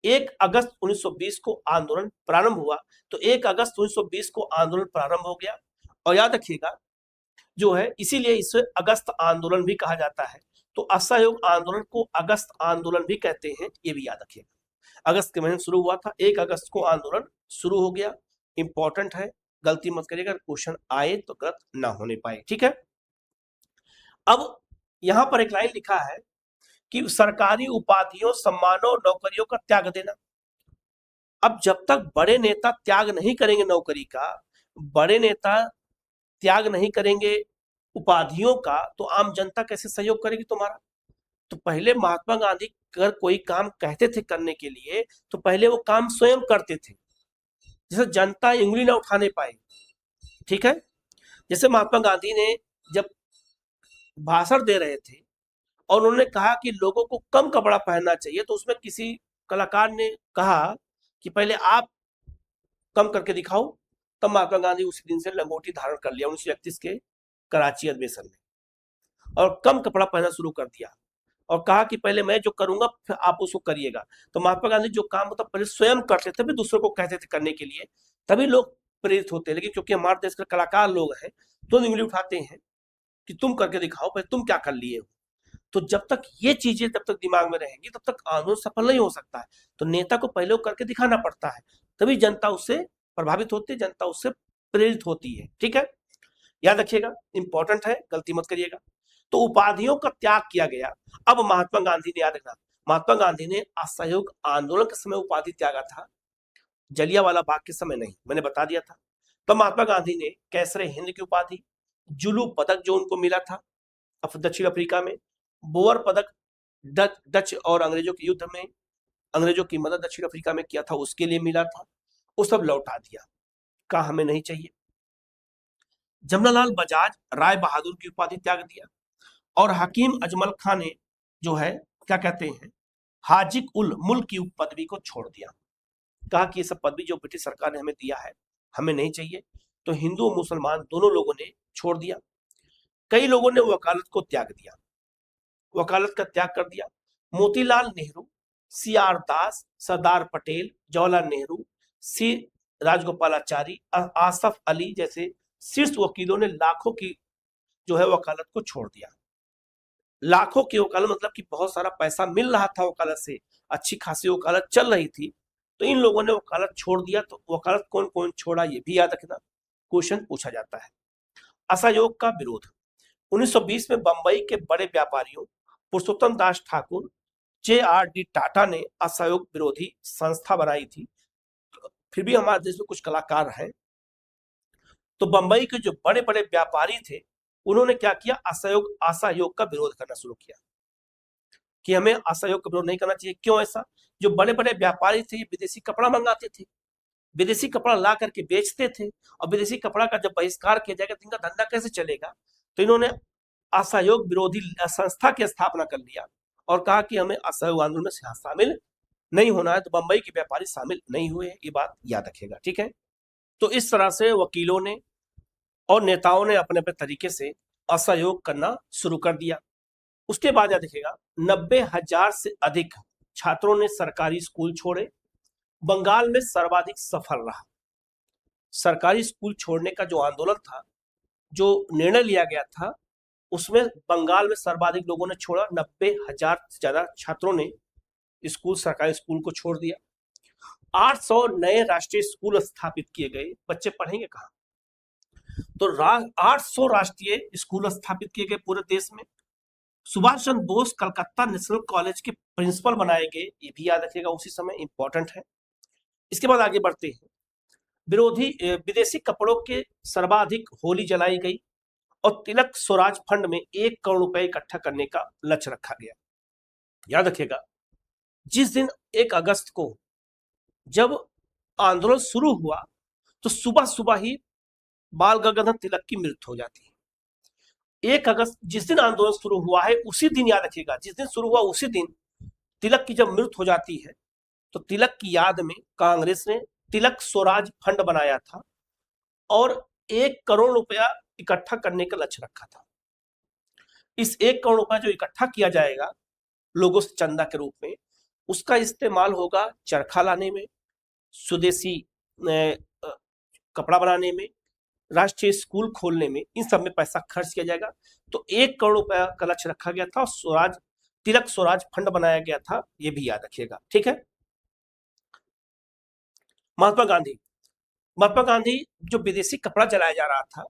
1 अगस्त 1920 को आंदोलन प्रारंभ हुआ, तो 1 अगस्त 1920 को आंदोलन प्रारंभ हो गया। और याद रखिएगा जो है, इसीलिए इसे अगस्त आंदोलन भी कहा जाता है। तो असहयोग आंदोलन को अगस्त आंदोलन भी कहते हैं, ये भी याद रखिएगा। अगस्त के महीने शुरू हुआ था, 1 अगस्त को आंदोलन शुरू हो गया, इंपॉर्टेंट है। गलती मत करिएगा, क्वेश्चन आए तो गलत ना होने पाए, ठीक है। अब यहां पर एक लाइन लिखा है कि सरकारी उपाधियों, सम्मानों, नौकरियों का त्याग देना। अब जब तक बड़े नेता त्याग नहीं करेंगे नौकरी का, बड़े नेता त्याग नहीं करेंगे उपाधियों का, तो आम जनता कैसे सहयोग करेगी तुम्हारा। तो पहले महात्मा गांधी अगर कोई काम कहते थे करने के लिए, तो पहले वो काम स्वयं करते थे, जिसे जनता उंगली ना उठाने पाए, ठीक है। जैसे महात्मा गांधी ने जब भाषण दे रहे थे और उन्होंने कहा कि लोगों को कम कपड़ा पहनना चाहिए, तो उसमें किसी कलाकार ने कहा कि पहले आप कम करके दिखाओ। तब महात्मा गांधी उसी दिन से लंगोटी धारण कर लिया 1931 के कराची अधिवेशन में, और कम कपड़ा पहनना शुरू कर दिया और कहा कि पहले मैं जो करूंगा फिर आप उसको करिएगा। तो महात्मा गांधी जो काम होता पहले स्वयं करते थे, फिर दूसरों को कहते थे करने के लिए, तभी लोग प्रेरित होते हैं। लेकिन क्योंकि हमारे देश के कलाकार लोग हैं तो उंगली उठाते हैं कि तुम करके दिखाओ, पहले तुम क्या कर लिए हो। तो जब तक ये चीजें जब तक दिमाग में रहेंगी तब तक आंदोलन सफल नहीं हो सकता है। तो नेता को पहले वो करके दिखाना पड़ता है, तभी जनता उससे प्रभावित होती है, जनता उससे प्रेरित होती है, ठीक है। याद रखिएगा, इंपॉर्टेंट है, गलती मत करिएगा। तो उपाधियों का त्याग किया गया। अब महात्मा गांधी ने, याद रखना, महात्मा गांधी ने असहयोग आंदोलन के समय उपाधि त्यागा था, जलियांवाला बाग के समय नहीं, मैंने बता दिया था। तो महात्मा गांधी ने कैसरे हिंद की उपाधि, जुलू पदक जो उनको मिला था दक्षिण अफ्रीका में, बोअर पदक डच और अंग्रेजों के युद्ध में अंग्रेजों की मदद दक्षिण अफ्रीका में किया था, उसके लिए मिला था, वो सब लौटा दिया, कहा हमें नहीं चाहिए। जमनालाल बजाज राय बहादुर की उपाधि त्याग दिया, और हकीम अजमल खां ने जो है क्या कहते हैं हाजिक उल मुल्क की पदवी को छोड़ दिया, कहा कि ये सब पदवी जो ब्रिटिश सरकार ने हमें दिया है हमें नहीं चाहिए। तो हिंदू और मुसलमान दोनों लोगों ने छोड़ दिया। कई लोगों ने वकालत को त्याग दिया, वकालत का त्याग कर दिया। मोतीलाल नेहरू, सी आर दास, सरदार पटेल, जवाहरलाल नेहरू, सी राजगोपालाचारी, आसफ अली जैसे शीर्ष वकीलों ने लाखों की जो है वकालत को छोड़ दिया। लाखों की वकालत मतलब कि बहुत सारा पैसा मिल रहा था वकालत से, अच्छी खासी वकालत चल रही थी, तो इन लोगों ने वकालत छोड़ दिया। तो वकालत कौन कौन छोड़ा ये भी याद रखना, क्वेश्चन पूछा जाता है। असहयोग का विरोध, 1920 में बंबई के बड़े व्यापारियों पुरुषोत्तम दास ठाकुर, जे.आर.डी. टाटा ने असहयोग विरोधी संस्था बनाई थी। फिर भी हमारे देश में कुछ कलाकार हैं, तो बंबई के जो बड़े बड़े व्यापारी थे उन्होंने क्या किया, असहयोग का विरोध करना शुरू किया कि हमें असहयोग का विरोध नहीं करना चाहिए। क्यों ऐसा? जो बड़े बड़े व्यापारी थे ये विदेशी कपड़ा मंगाते थे, विदेशी कपड़ा ला करके बेचते थे, और विदेशी कपड़ा का जब बहिष्कार किया जाएगा तो इनका धंधा कैसे चलेगा। तो इन्होंने असहयोग विरोधी संस्था की स्थापना कर लिया और कहा कि हमें असहयोग आंदोलन में शामिल नहीं होना है। तो बंबई के व्यापारी शामिल नहीं हुए, ये बात याद रखिएगा, ठीक है। तो इस तरह से वकीलों ने और नेताओं ने अपने अपने तरीके से असहयोग करना शुरू कर दिया। उसके बाद याद रखिएगा 90,000 से अधिक छात्रों ने सरकारी स्कूल छोड़े। बंगाल में सर्वाधिक सफल रहा। सरकारी स्कूल छोड़ने का जो आंदोलन था, जो निर्णय लिया गया था, उसमें बंगाल में सर्वाधिक लोगों ने छोड़ा। 90,000 से ज्यादा छात्रों ने सरकारी स्कूल को छोड़ दिया। 800 नए राष्ट्रीय स्कूल स्थापित किए गए। बच्चे पढ़ेंगे कहाँ? तो 800 राष्ट्रीय स्कूल स्थापित किए गए पूरे देश में। सुभाष चंद्र बोस कलकत्ता नेशनल कॉलेज के प्रिंसिपल बनाए गए, ये भी याद रखिएगा, उसी समय इंपॉर्टेंट है। इसके बाद आगे बढ़ते हैं। विदेशी कपड़ों के सर्वाधिक होली जलाई गई और तिलक स्वराज फंड में 1 करोड़ रुपए इकट्ठा करने का लक्ष्य रखा गया। याद रखिएगा, जिस दिन 1 अगस्त को जब आंदोलन शुरू हुआ तो सुबह सुबह ही बाल गंगाधर तिलक की मृत्यु हो जाती है। 1 अगस्त जिस दिन आंदोलन शुरू हुआ है उसी दिन, याद रखिएगा, जिस दिन शुरू हुआ उसी दिन तिलक की जब मृत्यु हो जाती है, तो तिलक की याद में कांग्रेस ने तिलक स्वराज फंड बनाया था और 1 करोड़ रुपया इकट्ठा करने का लक्ष्य रखा था। इस 1 करोड़ रुपया जो इकट्ठा किया जाएगा लोगों से चंदा के रूप में, उसका इस्तेमाल होगा चरखा लाने में, स्वदेशी कपड़ा बनाने में, राष्ट्रीय स्कूल खोलने में, इन सब में पैसा खर्च किया जाएगा। तो 1 करोड़ रुपया का लक्ष्य रखा गया था और तिलक स्वराज फंड बनाया गया था, ये भी याद रखिएगा, ठीक है। महात्मा गांधी महात्मा गांधी जो विदेशी कपड़ा जलाया जा रहा था,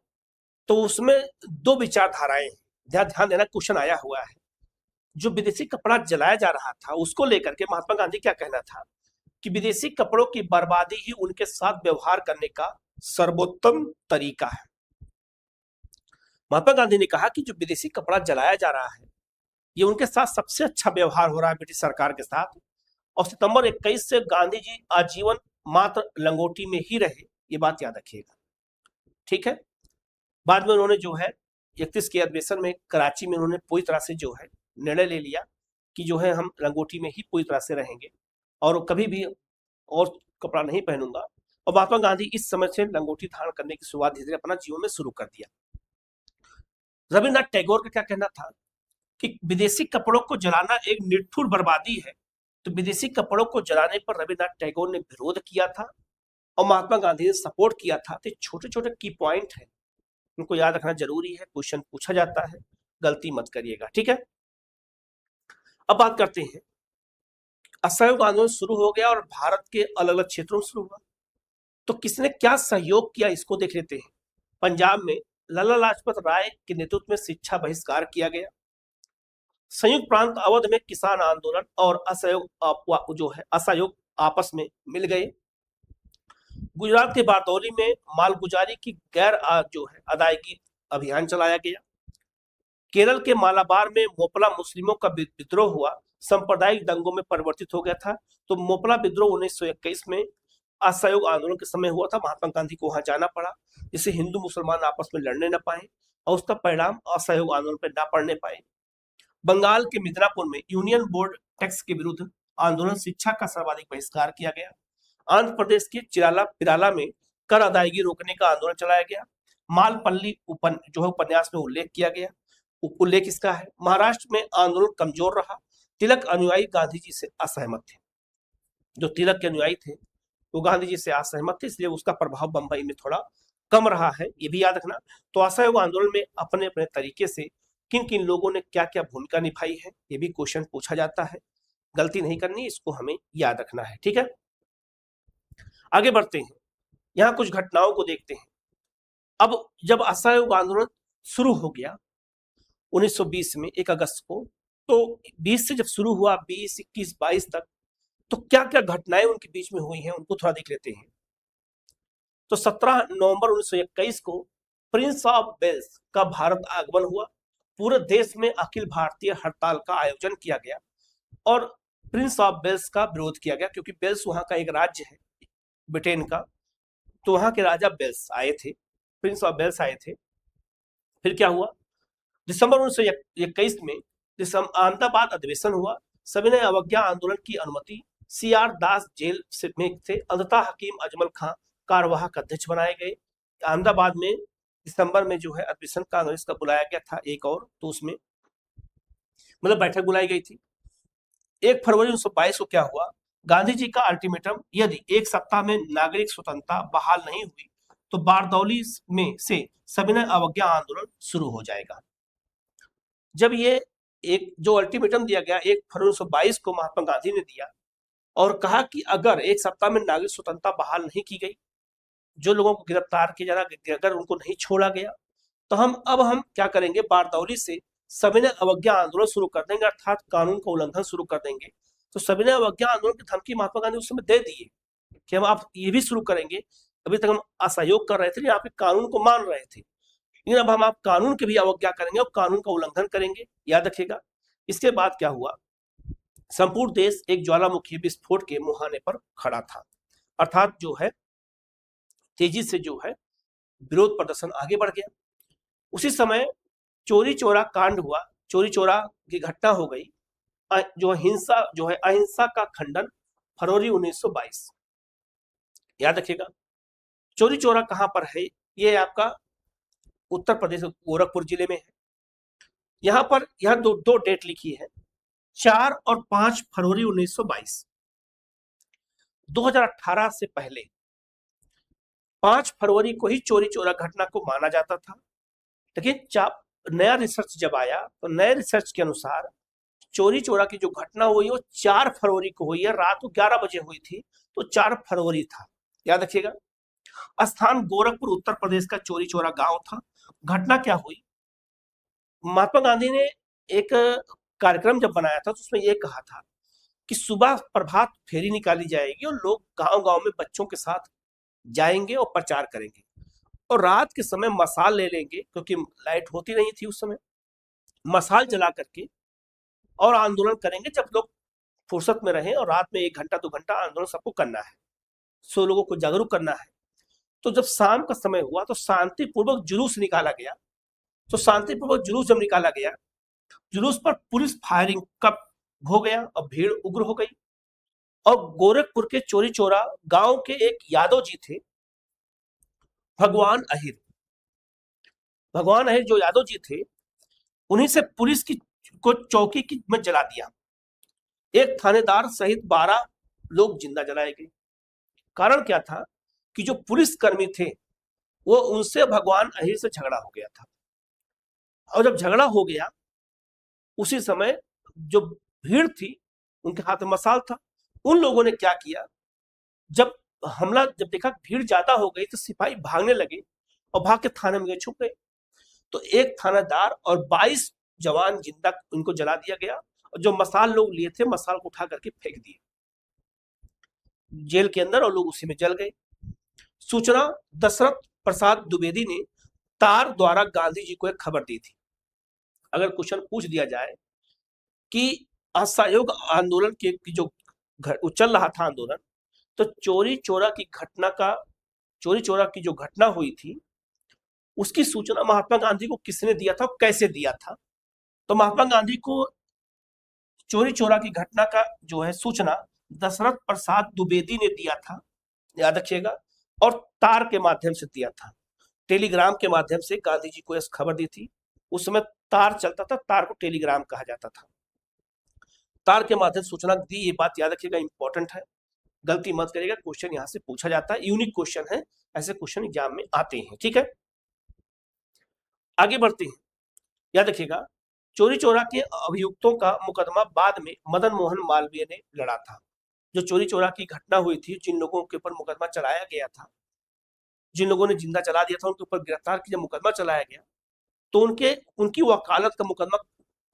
तो उसमें दो विचारधाराएं, ध्यान ध्यान देना, क्वेश्चन आया हुआ है। जो विदेशी कपड़ा जलाया जा रहा था उसको लेकर के महात्मा गांधी क्या कहना था कि विदेशी कपड़ों की बर्बादी ही उनके साथ व्यवहार करने का सर्वोत्तम तरीका है। महात्मा गांधी ने कहा कि जो विदेशी कपड़ा जलाया जा रहा है ये उनके साथ सबसे अच्छा व्यवहार हो रहा है ब्रिटिश सरकार के साथ। और सितंबर 21 से गांधी जी आजीवन मात्र लंगोटी में ही रहे, ये बात याद रखिएगा, ठीक है। बाद में उन्होंने जो है 31 के अधिवेशन में कराची में उन्होंने पूरी तरह से जो है निर्णय ले लिया कि जो है हम लंगोटी में ही पूरी तरह से रहेंगे और कभी भी और कपड़ा नहीं पहनूंगा। और महात्मा गांधी इस समय से लंगोटी धारण करने की शुरुआत धीरे धीरे अपना जीवन में शुरू कर दिया। रविन्द्रनाथ टैगोर का क्या कहना था कि विदेशी कपड़ों को जलाना एक निठुर बर्बादी है, तो विदेशी कपड़ों को जलाने पर रविन्द्रनाथ टैगोर ने विरोध किया था और महात्मा गांधी ने सपोर्ट किया था। तो छोटे छोटे की पॉइंट है, उनको याद रखना जरूरी है, क्वेश्चन पूछा जाता है, गलती मत करिएगा, ठीक है। अब बात करते हैं, असहयोग आंदोलन शुरू हो गया और भारत के अलग अलग क्षेत्रों में शुरू हुआ, तो किसने क्या सहयोग किया इसको देख लेते हैं। पंजाब में लाला लाजपत राय के नेतृत्व में शिक्षा बहिष्कार किया गया। संयुक्त प्रांत अवध में किसान आंदोलन और असहयोग जो है असहयोग आपस में मिल गए। गुजरात के बारदौली में मालगुजारी की गैर जो है अदायगी अभियान चलाया गया। केरल के मालाबार में मोपला मुस्लिमों का विद्रोह हुआ, सांप्रदायिक दंगों में परिवर्तित हो गया था। तो मोपला विद्रोह 1921 में असहयोग आंदोलन के समय हुआ था। महात्मा गांधी को वहां जाना पड़ा जिससे हिंदू मुसलमान आपस में लड़ने न पाए और उसका परिणाम असहयोग आंदोलन पर न पड़ने पाए। बंगाल के मिदनापुर में यूनियन बोर्ड टैक्स के विरुद्ध आंदोलन, शिक्षा का सर्वाधिक बहिष्कार किया गया। आंध्र प्रदेश के पिराला में कर अदायगी रोकने का आंदोलन चलाया गया। मालपल्ली जो है उपन्यास में उल्लेख किया गया। उल्लेख इसका है। महाराष्ट्र में आंदोलन कमजोर रहा। तिलक अनुयायी गांधी जी से असहमत थे। जो तिलक के अनुयायी थे वो गांधी जी से असहमत थे, इसलिए उसका प्रभाव बंबई में थोड़ा कम रहा है, ये भी याद रखना। तो असहयोग आंदोलन में अपने अपने तरीके से किन किन लोगों ने क्या क्या भूमिका निभाई है, ये भी क्वेश्चन पूछा जाता है, गलती नहीं करनी, इसको हमें याद रखना है, ठीक है। आगे बढ़ते हैं, यहाँ कुछ घटनाओं को देखते हैं। अब जब असहयोग आंदोलन शुरू हो गया 1920 में 1 अगस्त को, तो 20 से जब शुरू हुआ 20, 21, 22 तक, तो क्या क्या घटनाएं उनके बीच में हुई हैं उनको थोड़ा देख लेते हैं। तो 17 नवंबर 1921 को प्रिंस ऑफ वेल्स का भारत आगमन हुआ। पूरे देश में अखिल भारतीय हड़ताल का आयोजन किया गया और प्रिंस ऑफ वेल्स का विरोध किया गया, क्योंकि वेल्स वहां का एक राज्य है ब्रिटेन का, तो वहां के राजा वेल्स आए थे, प्रिंस ऑफ वेल्स आए थे। फिर क्या हुआ, दिसंबर 1921 में अहमदाबाद अधिवेशन हुआ। सविनय अवज्ञा आंदोलन की अनुमति, CR दास जेल में थे। अंततः हकीम अजमल खां कार्यवाहक अध्यक्ष बनाए गए। अहमदाबाद में दिसंबर में जो है अधिवेशन कांग्रेस का बुलाया गया था एक और, तो उसमें मतलब बैठक बुलाई गई थी। 1 फरवरी 1922 को क्या हुआ, गांधी जी का अल्टीमेटम, यदि 1 सप्ताह में नागरिक स्वतंत्रता बहाल नहीं हुई तो बारदौली में से सविनय अवज्ञा आंदोलन शुरू हो जाएगा। जब ये एक जो अल्टीमेटम दिया गया 1 फरवरी 1922 को महात्मा गांधी ने दिया और कहा कि अगर 1 सप्ताह में नागरिक स्वतंत्रता बहाल नहीं की गई, जो लोगों को गिरफ्तार किया जा रहा, अगर उनको नहीं छोड़ा गया, तो हम क्या करेंगे, बारदौली से सविनय अवज्ञा आंदोलन शुरू कर देंगे, अर्थात कानून का उल्लंघन शुरू कर देंगे। तो सविनय अवज्ञा आंदोलन की धमकी महात्मा गांधी उस समय दे दिए कि हम आप ये भी शुरू करेंगे। अभी तक हम असहयोग कर रहे थे, आप कानून को मान रहे थे, लेकिन अब हम आप कानून की भी अवज्ञा करेंगे और कानून का उल्लंघन करेंगे, याद रखिएगा। इसके बाद क्या हुआ, संपूर्ण देश एक ज्वालामुखी विस्फोट के मुहाने पर खड़ा था, अर्थात जो है तेजी से जो है विरोध प्रदर्शन आगे बढ़ गया। उसी समय चोरी चोरा कांड हुआ, चोरी चोरा की घटना हो गई, जो हिंसा जो है अहिंसा का खंडन, फरवरी 1922, याद रखिएगा। चोरी चोरा कहां पर है, ये आपका उत्तर प्रदेश गोरखपुर जिले में है। यहाँ पर दो डेट लिखी है, 4 और 5 फरवरी 1922। 2018 से पहले 5 फरवरी को ही चोरी चोरा घटना को माना जाता था, लेकिन नया रिसर्च जब आया तो नए रिसर्च के अनुसार चोरी चोरा की जो घटना हुई वो 4 फरवरी को हुई है, रात को 11 बजे हुई थी, तो 4 फरवरी था, याद रखिएगा। स्थान गोरखपुर उत्तर प्रदेश का चोरी चौरा गांव था। घटना क्या हुई, महात्मा गांधी ने एक कार्यक्रम जब बनाया था तो उसमें यह कहा था कि सुबह प्रभात फेरी निकाली जाएगी और लोग गांव गांव में बच्चों के साथ जाएंगे और प्रचार करेंगे और रात के समय मशाल ले लेंगे, क्योंकि लाइट होती नहीं थी उस समय, मशाल जला करके और आंदोलन करेंगे जब लोग फुर्सत में रहें, और रात में 1 घंटा 2 घंटा आंदोलन सबको करना है, सो लोगों को जागरूक करना है। तो जब शाम का समय हुआ तो शांतिपूर्वक जुलूस निकाला गया। तो शांतिपूर्वक जुलूस जब निकाला गया, जुलूस पर पुलिस फायरिंग का हो गया और भीड़ उग्र हो गई। और गोरखपुर के चोरी चौरा गांव के एक यादव जी थे, भगवान अहिर। भगवान अहिर जो यादव जी थे, उन्हीं से पुलिस की को चौकी की में जला दिया। एक थानेदार सहित 12 लोग जिंदा जलाए गए। कारण क्या था कि जो पुलिस कर्मी थे वो उनसे भगवान अहिर से झगड़ा हो गया था, और जब झगड़ा हो गया उसी समय जो भीड़ थी उनके हाथ में मशाल था। उन लोगों ने क्या किया, जब देखा भीड़ ज्यादा हो गई तो सिपाही भागने लगे और भाग के थाने में गए, छुप गए। तो एक थानेदार और 22 जवान जिंदा उनको जला दिया गया, और जो मशाल लोग लिए थे मशाल को उठा करके फेंक दिए जेल के अंदर, और लोग उसी में जल गए। सूचना दशरथ प्रसाद द्विवेदी ने तार द्वारा गांधी जी को एक खबर दी थी। अगर क्वेश्चन पूछ दिया जाए कि असहयोग आंदोलन के जो चल रहा था आंदोलन, तो चोरी चौरा की जो घटना हुई थी उसकी सूचना महात्मा गांधी को किसने दिया था, कैसे दिया था। तो महात्मा गांधी को चोरी चौरा की घटना का जो है सूचना दशरथ प्रसाद द्विवेदी ने दिया था, याद रखिएगा, और तार के माध्यम से दिया था। टेलीग्राम के माध्यम से गांधी जी को यह खबर दी थी। उस समय तार चलता था, तार को टेलीग्राम कहा जाता था। तार के माध्यम से सूचना दी, ये बात याद रखिएगा, इंपॉर्टेंट है, गलती मत करिएगा, क्वेश्चन यहां से पूछा जाता है, यूनिक क्वेश्चन है, ऐसे क्वेश्चन एग्जाम में आते हैं। ठीक है, आगे बढ़ते हैं। याद रखिएगा, चोरी चौरा के अभियुक्तों का मुकदमा बाद में मदन मोहन मालवीय ने लड़ा था। जो चोरी चौरा की घटना हुई थी, जिन लोगों के ऊपर मुकदमा चलाया गया था, जिन लोगों ने जिंदा जला दिया था, उनके ऊपर गिरफ्तार की जब मुकदमा चलाया गया तो उनकी वकालत का मुकदमा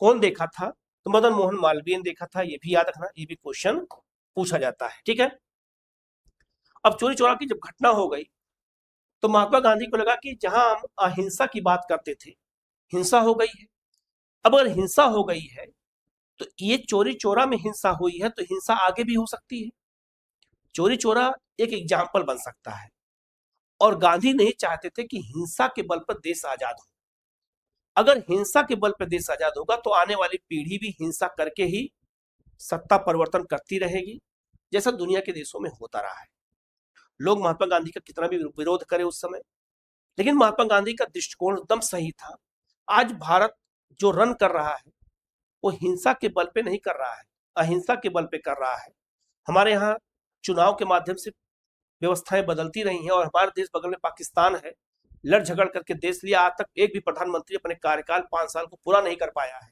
कौन देखा था, तो मदन मोहन मालवीय ने देखा था। ये भी याद रखना, ये भी क्वेश्चन पूछा जाता है। ठीक है, अब चोरी चौरा की जब घटना हो गई तो महात्मा गांधी को लगा कि जहां हम अहिंसा की बात करते थे, हिंसा हो गई है। अब अगर हिंसा हो गई है तो ये चोरी चौरा में हिंसा हुई है, तो हिंसा आगे भी हो सकती है। चोरी चौरा एक एग्जाम्पल बन सकता है, और गांधी नहीं चाहते थे कि हिंसा के बल पर देश आजाद हो। अगर हिंसा के बल पर देश आजाद होगा तो आने वाली पीढ़ी भी हिंसा करके ही सत्ता परिवर्तन करती रहेगी, जैसा दुनिया के देशों में होता रहा है। लोग महात्मा गांधी का कितना भी विरोध करे उस समय, लेकिन महात्मा गांधी का दृष्टिकोण एकदम सही था। आज भारत जो रन कर रहा है वो हिंसा के बल पे नहीं कर रहा है, अहिंसा के बल पे कर रहा है। हमारे यहाँ चुनाव के माध्यम से व्यवस्थाएं बदलती रही हैं, और हमारे देश बगल में पाकिस्तान है, लड़ झगड़ करके देश लिया। आज तक एक भी प्रधानमंत्री अपने कार्यकाल 5 साल को पूरा नहीं कर पाया है।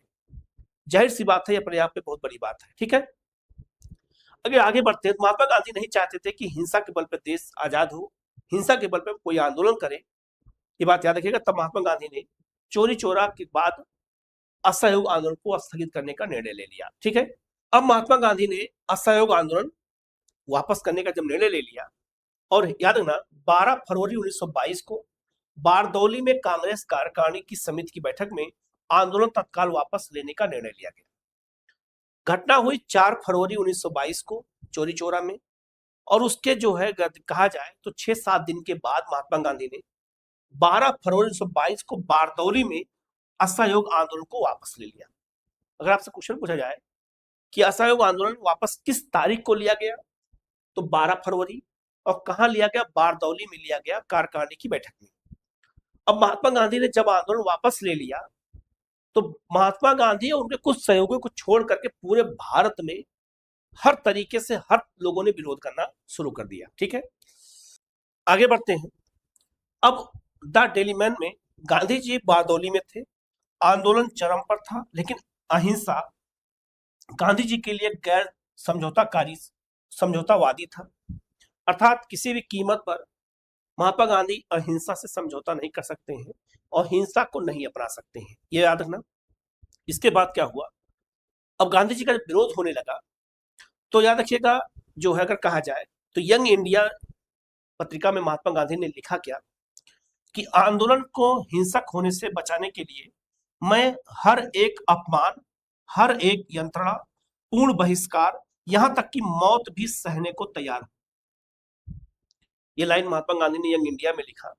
जाहिर सी बात है, अपने आप में बहुत बड़ी बात है। ठीक है, अगर आगे बढ़ते हैं तो महात्मा गांधी नहीं चाहते थे कि हिंसा के बल पर देश आजाद हो, हिंसा के बल पर कोई आंदोलन करे, ये बात याद रखिएगा। तब महात्मा गांधी ने चोरी चौरा के बाद असहयोग आंदोलन को स्थगित करने का निर्णय ले लिया। ठीक है, अब महात्मा गांधी ने असहयोग आंदोलन वापस करने का जब निर्णय ले लिया, और याद रखना 12 फरवरी 1922 को बारदौली में कांग्रेस कार्यकारिणी की समिति की बैठक में आंदोलन तत्काल वापस लेने का निर्णय लिया गया। घटना हुई 4 फरवरी 1922 को चोरी चौरा में, और उसके जो है कहा जाए तो 6-7 दिन के बाद महात्मा गांधी ने 12 फरवरी 1922 को बारदौली में असहयोग आंदोलन को वापस ले लिया। अगर आपसे क्वेश्चन पूछा जाए कि असहयोग आंदोलन वापस किस तारीख को लिया गया, तो 12 फरवरी, और कहां लिया गया, बारदौली में लिया गया, कार्यकारिणी की बैठक में। अब महात्मा गांधी ने जब आंदोलन वापस ले लिया तो महात्मा गांधी और उनके कुछ सहयोगियों को छोड़ करके पूरे भारत में हर तरीके से हर लोगों ने विरोध करना शुरू कर दिया। ठीक है, आगे बढ़ते हैं। अब द डेली मैन में गांधी जी बारदौली में थे, आंदोलन चरम पर था, लेकिन अहिंसा गांधी जी के लिए गैर समझौतावादी था। अर्थात किसी भी कीमत पर महात्मा गांधी अहिंसा से समझौता नहीं कर सकते हैं और हिंसा को नहीं अपना सकते हैं, ये याद रखना। इसके बाद क्या हुआ, अब गांधी जी का जब विरोध होने लगा तो याद रखिएगा, जो है अगर कहा जाए तो यंग इंडिया पत्रिका में महात्मा गांधी ने लिखा क्या कि आंदोलन को हिंसक होने से बचाने के लिए मैं हर एक अपमान, हर एक यंत्रणा, पूर्ण बहिष्कार, यहां तक कि मौत भी सहने को तैयार हूं। ये लाइन महात्मा गांधी ने यंग इंडिया में लिखा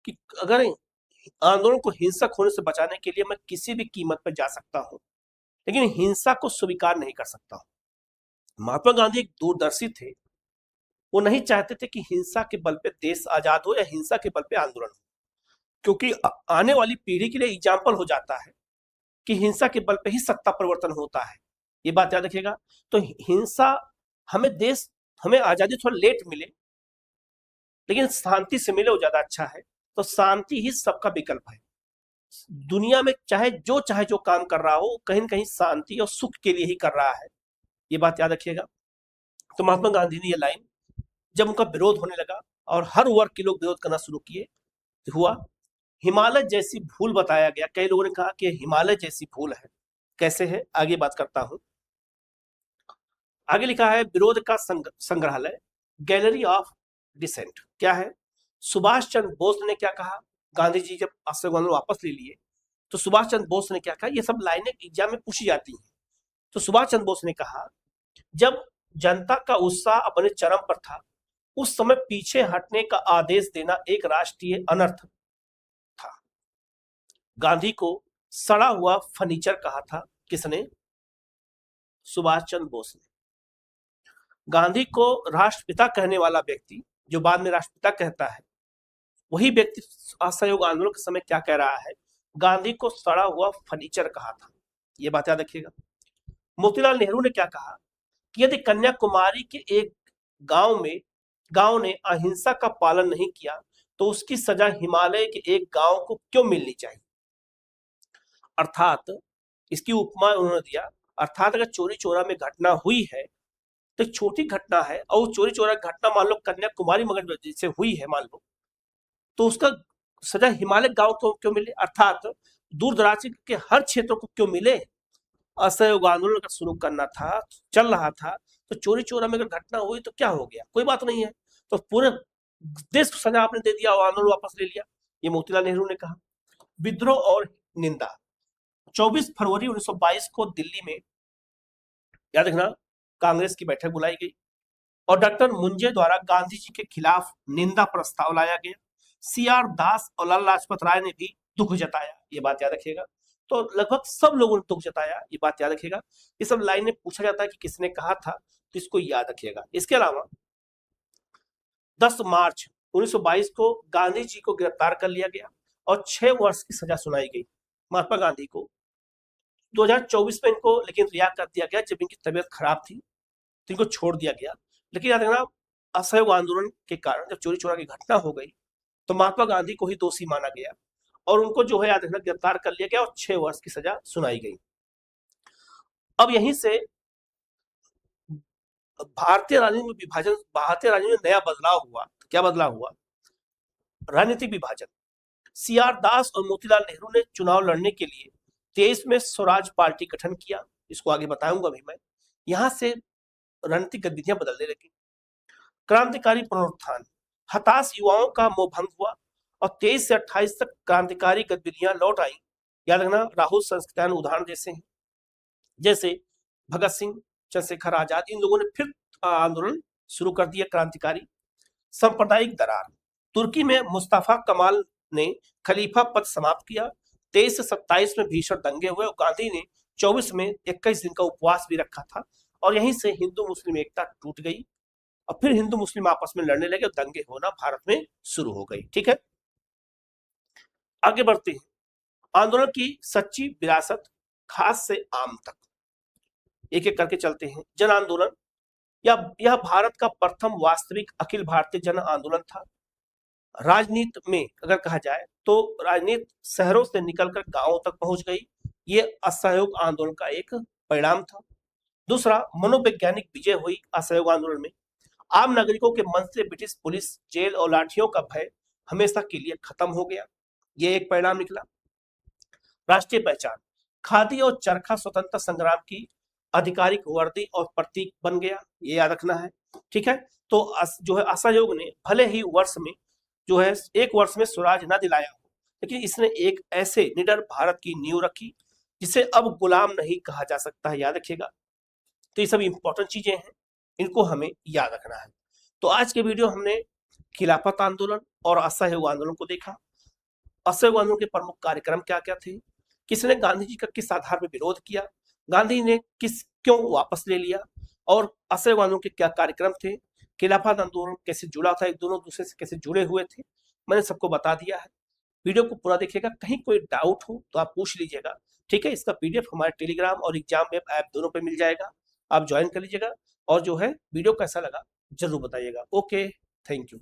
कि अगर आंदोलन को हिंसक होने से बचाने के लिए मैं किसी भी कीमत पर जा सकता हूं, लेकिन हिंसा को स्वीकार नहीं कर सकता हूं। महात्मा गांधी एक दूरदर्शी थे, वो नहीं चाहते थे कि हिंसा के बल पे देश आजाद हो या हिंसा के बल पे आंदोलन हो, क्योंकि आने वाली पीढ़ी के लिए एग्जाम्पल हो जाता है कि हिंसा के बल पे ही सत्ता परिवर्तन होता है। ये बात याद रखिएगा। तो हिंसा, हमें आजादी थोड़ा लेट मिले लेकिन शांति से मिले वो ज्यादा अच्छा है। तो शांति ही सबका विकल्प है। दुनिया में चाहे जो काम कर रहा हो, कहीं न कहीं शांति और सुख के लिए ही कर रहा है, ये बात याद रखिएगा। तो महात्मा गांधी ने ये लाइन, जब उनका विरोध होने लगा और हर वर्ग के लोग विरोध करना शुरू किए, हुआ हिमालय जैसी भूल बताया गया। कई लोगों ने कहा कि हिमालय जैसी भूल है, कैसे है आगे बात करता हूं। आगे लिखा है, विरोध का संग्रहालय, गैलरी ऑफ डिसेंट। क्या है, सुभाष चंद्र बोस ने क्या कहा, गांधी जी जब असहयोग आंदोलन वापस ले लिए तो सुभाष चंद्र बोस ने क्या कहा, ये सब लाइनें एग्जाम में पूछी जाती हैं। तो सुभाष चंद्र बोस ने कहा, जब जनता का उत्साह अपने चरम पर था उस समय पीछे हटने का आदेश देना एक राष्ट्रीय अनर्थ था। गांधी को सड़ा हुआ फर्नीचर कहा था, किसने, सुभाष चंद्र बोस ने। गांधी को राष्ट्रपिता कहने वाला व्यक्ति, जो बाद में राष्ट्रपिता कहता है, वही व्यक्ति असहयोग आंदोलन के समय क्या कह रहा है, गांधी को सड़ा हुआ फर्नीचर कहा था। ये बात याद रखिएगा। मोतीलाल नेहरू ने क्या कहा कि यदि कन्याकुमारी के एक गांव ने अहिंसा का पालन नहीं किया तो उसकी सजा हिमालय के एक गांव को क्यों मिलनी चाहिए। अर्थात इसकी उपमा उन्होंने दिया, अर्थात अगर चोरी चोरा में घटना हुई है तो छोटी घटना है, और चोरी चोरा घटना मान लो कन्याकुमारी मगर से हुई है मान लो, तो उसका सजा हिमालय गांव को क्यों मिले, अर्थात दूर दराज के हर क्षेत्र को क्यों मिले। असहयोग आंदोलन अगर शुरू करना था, चल रहा था, तो चोरी चोरा में अगर घटना हुई तो क्या हो गया, कोई बात नहीं है, तो पूरे देश को सजा आपने दे दिया और आंदोलन वापस ले लिया। ये मोतीलाल नेहरू ने कहा। विद्रोह और निंदा, 24 फरवरी 1922 को दिल्ली में, याद रखना, कांग्रेस की बैठक बुलाई गई और डॉक्टर मुंजे द्वारा गांधी जी के खिलाफ निंदा प्रस्ताव लाया गया। CR दास और लाला लाजपत राय ने भी दुख जताया, ये बात याद रखिएगा। तो लगभग सब लोगों ने दुख जताया, ये बात याद रखिएगा। ये सब लाइनें पूछा जाता है कि किसने कहा था, तो इसको याद रखिएगा। इसके अलावा 10 मार्च 1922 को गांधी जी को गिरफ्तार कर लिया गया और 6 वर्ष की सजा सुनाई गई महात्मा गांधी को। 2024 में इनको लेकिन रिहा कर दिया गया, जब इनकी तबीयत खराब थी तो इनको छोड़ दिया गया। लेकिन याद रखना, असहयोग आंदोलन के कारण जब चोरी चोरा की घटना हो गई तो महात्मा गांधी को ही दोषी माना गया और उनको जो है याद रखना गिरफ्तार कर लिया गया और 6 वर्ष की सजा सुनाई गई। अब यहीं से भारतीय राजनीति में नया बदलाव हुआ। क्या बदलाव हुआ, राजनीतिक विभाजन। CR दास और मोतीलाल नेहरू ने चुनाव लड़ने के लिए 23 में स्वराज पार्टी गठन किया, इसको आगे बताऊंगा अभी मैं। यहां से रणनीतिक गतिविधियां बदलने लगी। क्रांतिकारी पुनरुत्थान, हताश युवाओं का मोहभंग हुआ और 23 से 28 तक क्रांतिकारी गतिविधियां लौट आई। याद रखना, राहुल संस्कृत्यान उदाहरण जैसे हैं, जैसे भगत सिंह, चंद्रशेखर आजाद, इन लोगों ने फिर आंदोलन शुरू कर दिया क्रांतिकारी। सांप्रदायिक दरार, तुर्की में मुस्तफा कमाल ने खलीफा पद समाप्त किया। 23 से 27 में भीषण दंगे हुए और गांधी ने 24 में 21 दिन का उपवास भी रखा था और यहीं से हिंदू मुस्लिम एकता टूट गई और फिर हिंदू मुस्लिम आपस में लड़ने लगे और दंगे होना भारत में शुरू हो गई। ठीक है, आगे बढ़ते हैं। आंदोलन की सच्ची विरासत, खास से आम तक, एक एक करके चलते हैं। जन आंदोलन, यह भारत का प्रथम वास्तविक अखिल भारतीय जन आंदोलन था। राजनीति में अगर कहा जाए तो राजनीति शहरों से निकलकर गांवों तक पहुंच गई, ये असहयोग आंदोलन का एक परिणाम था। दूसरा, मनोवैज्ञानिक विजय हुई असहयोग आंदोलन में आम नागरिकों के मन से ब्रिटिश पुलिस, जेल और लाठियों का भय हमेशा के लिए खत्म हो गया। ये एक परिणाम निकला। राष्ट्रीय पहचान, खादी और चरखा स्वतंत्रता संग्राम की आधिकारिक वर्दी और प्रतीक बन गया, ये याद रखना है। ठीक है, तो जो है असहयोग ने भले ही वर्ष में जो है एक वर्ष में स्वराज न दिलाया हो, लेकिन इसने एक ऐसे निडर भारत की नींव रखी जिसे अब गुलाम नहीं कहा जा सकता है, याद रखिएगा। तो ये सब इंपॉर्टेंट चीजें हैं, इनको हमें याद रखना है। तो आज के वीडियो हमने खिलाफत आंदोलन और असहयोग आंदोलन को देखा। असहयोग आंदोलन के प्रमुख कार्यक्रम क्या क्या थे, किसने गांधी जी का किस आधार पर विरोध किया, गांधी ने क्यों वापस ले लिया, और असहयोग आंदोलन के क्या कार्यक्रम थे, खिलाफत आंदोलन कैसे जुड़ा था, एक दोनों दूसरे से कैसे जुड़े हुए थे, मैंने सबको बता दिया है। वीडियो को पूरा देखिएगा, कहीं कोई डाउट हो तो आप पूछ लीजिएगा। ठीक है, इसका पीडीएफ हमारे टेलीग्राम और एग्जाम वेब ऐप दोनों पे मिल जाएगा, आप ज्वाइन कर लीजिएगा। और जो है वीडियो कैसा लगा जरूर बताइएगा। Okay, thank you.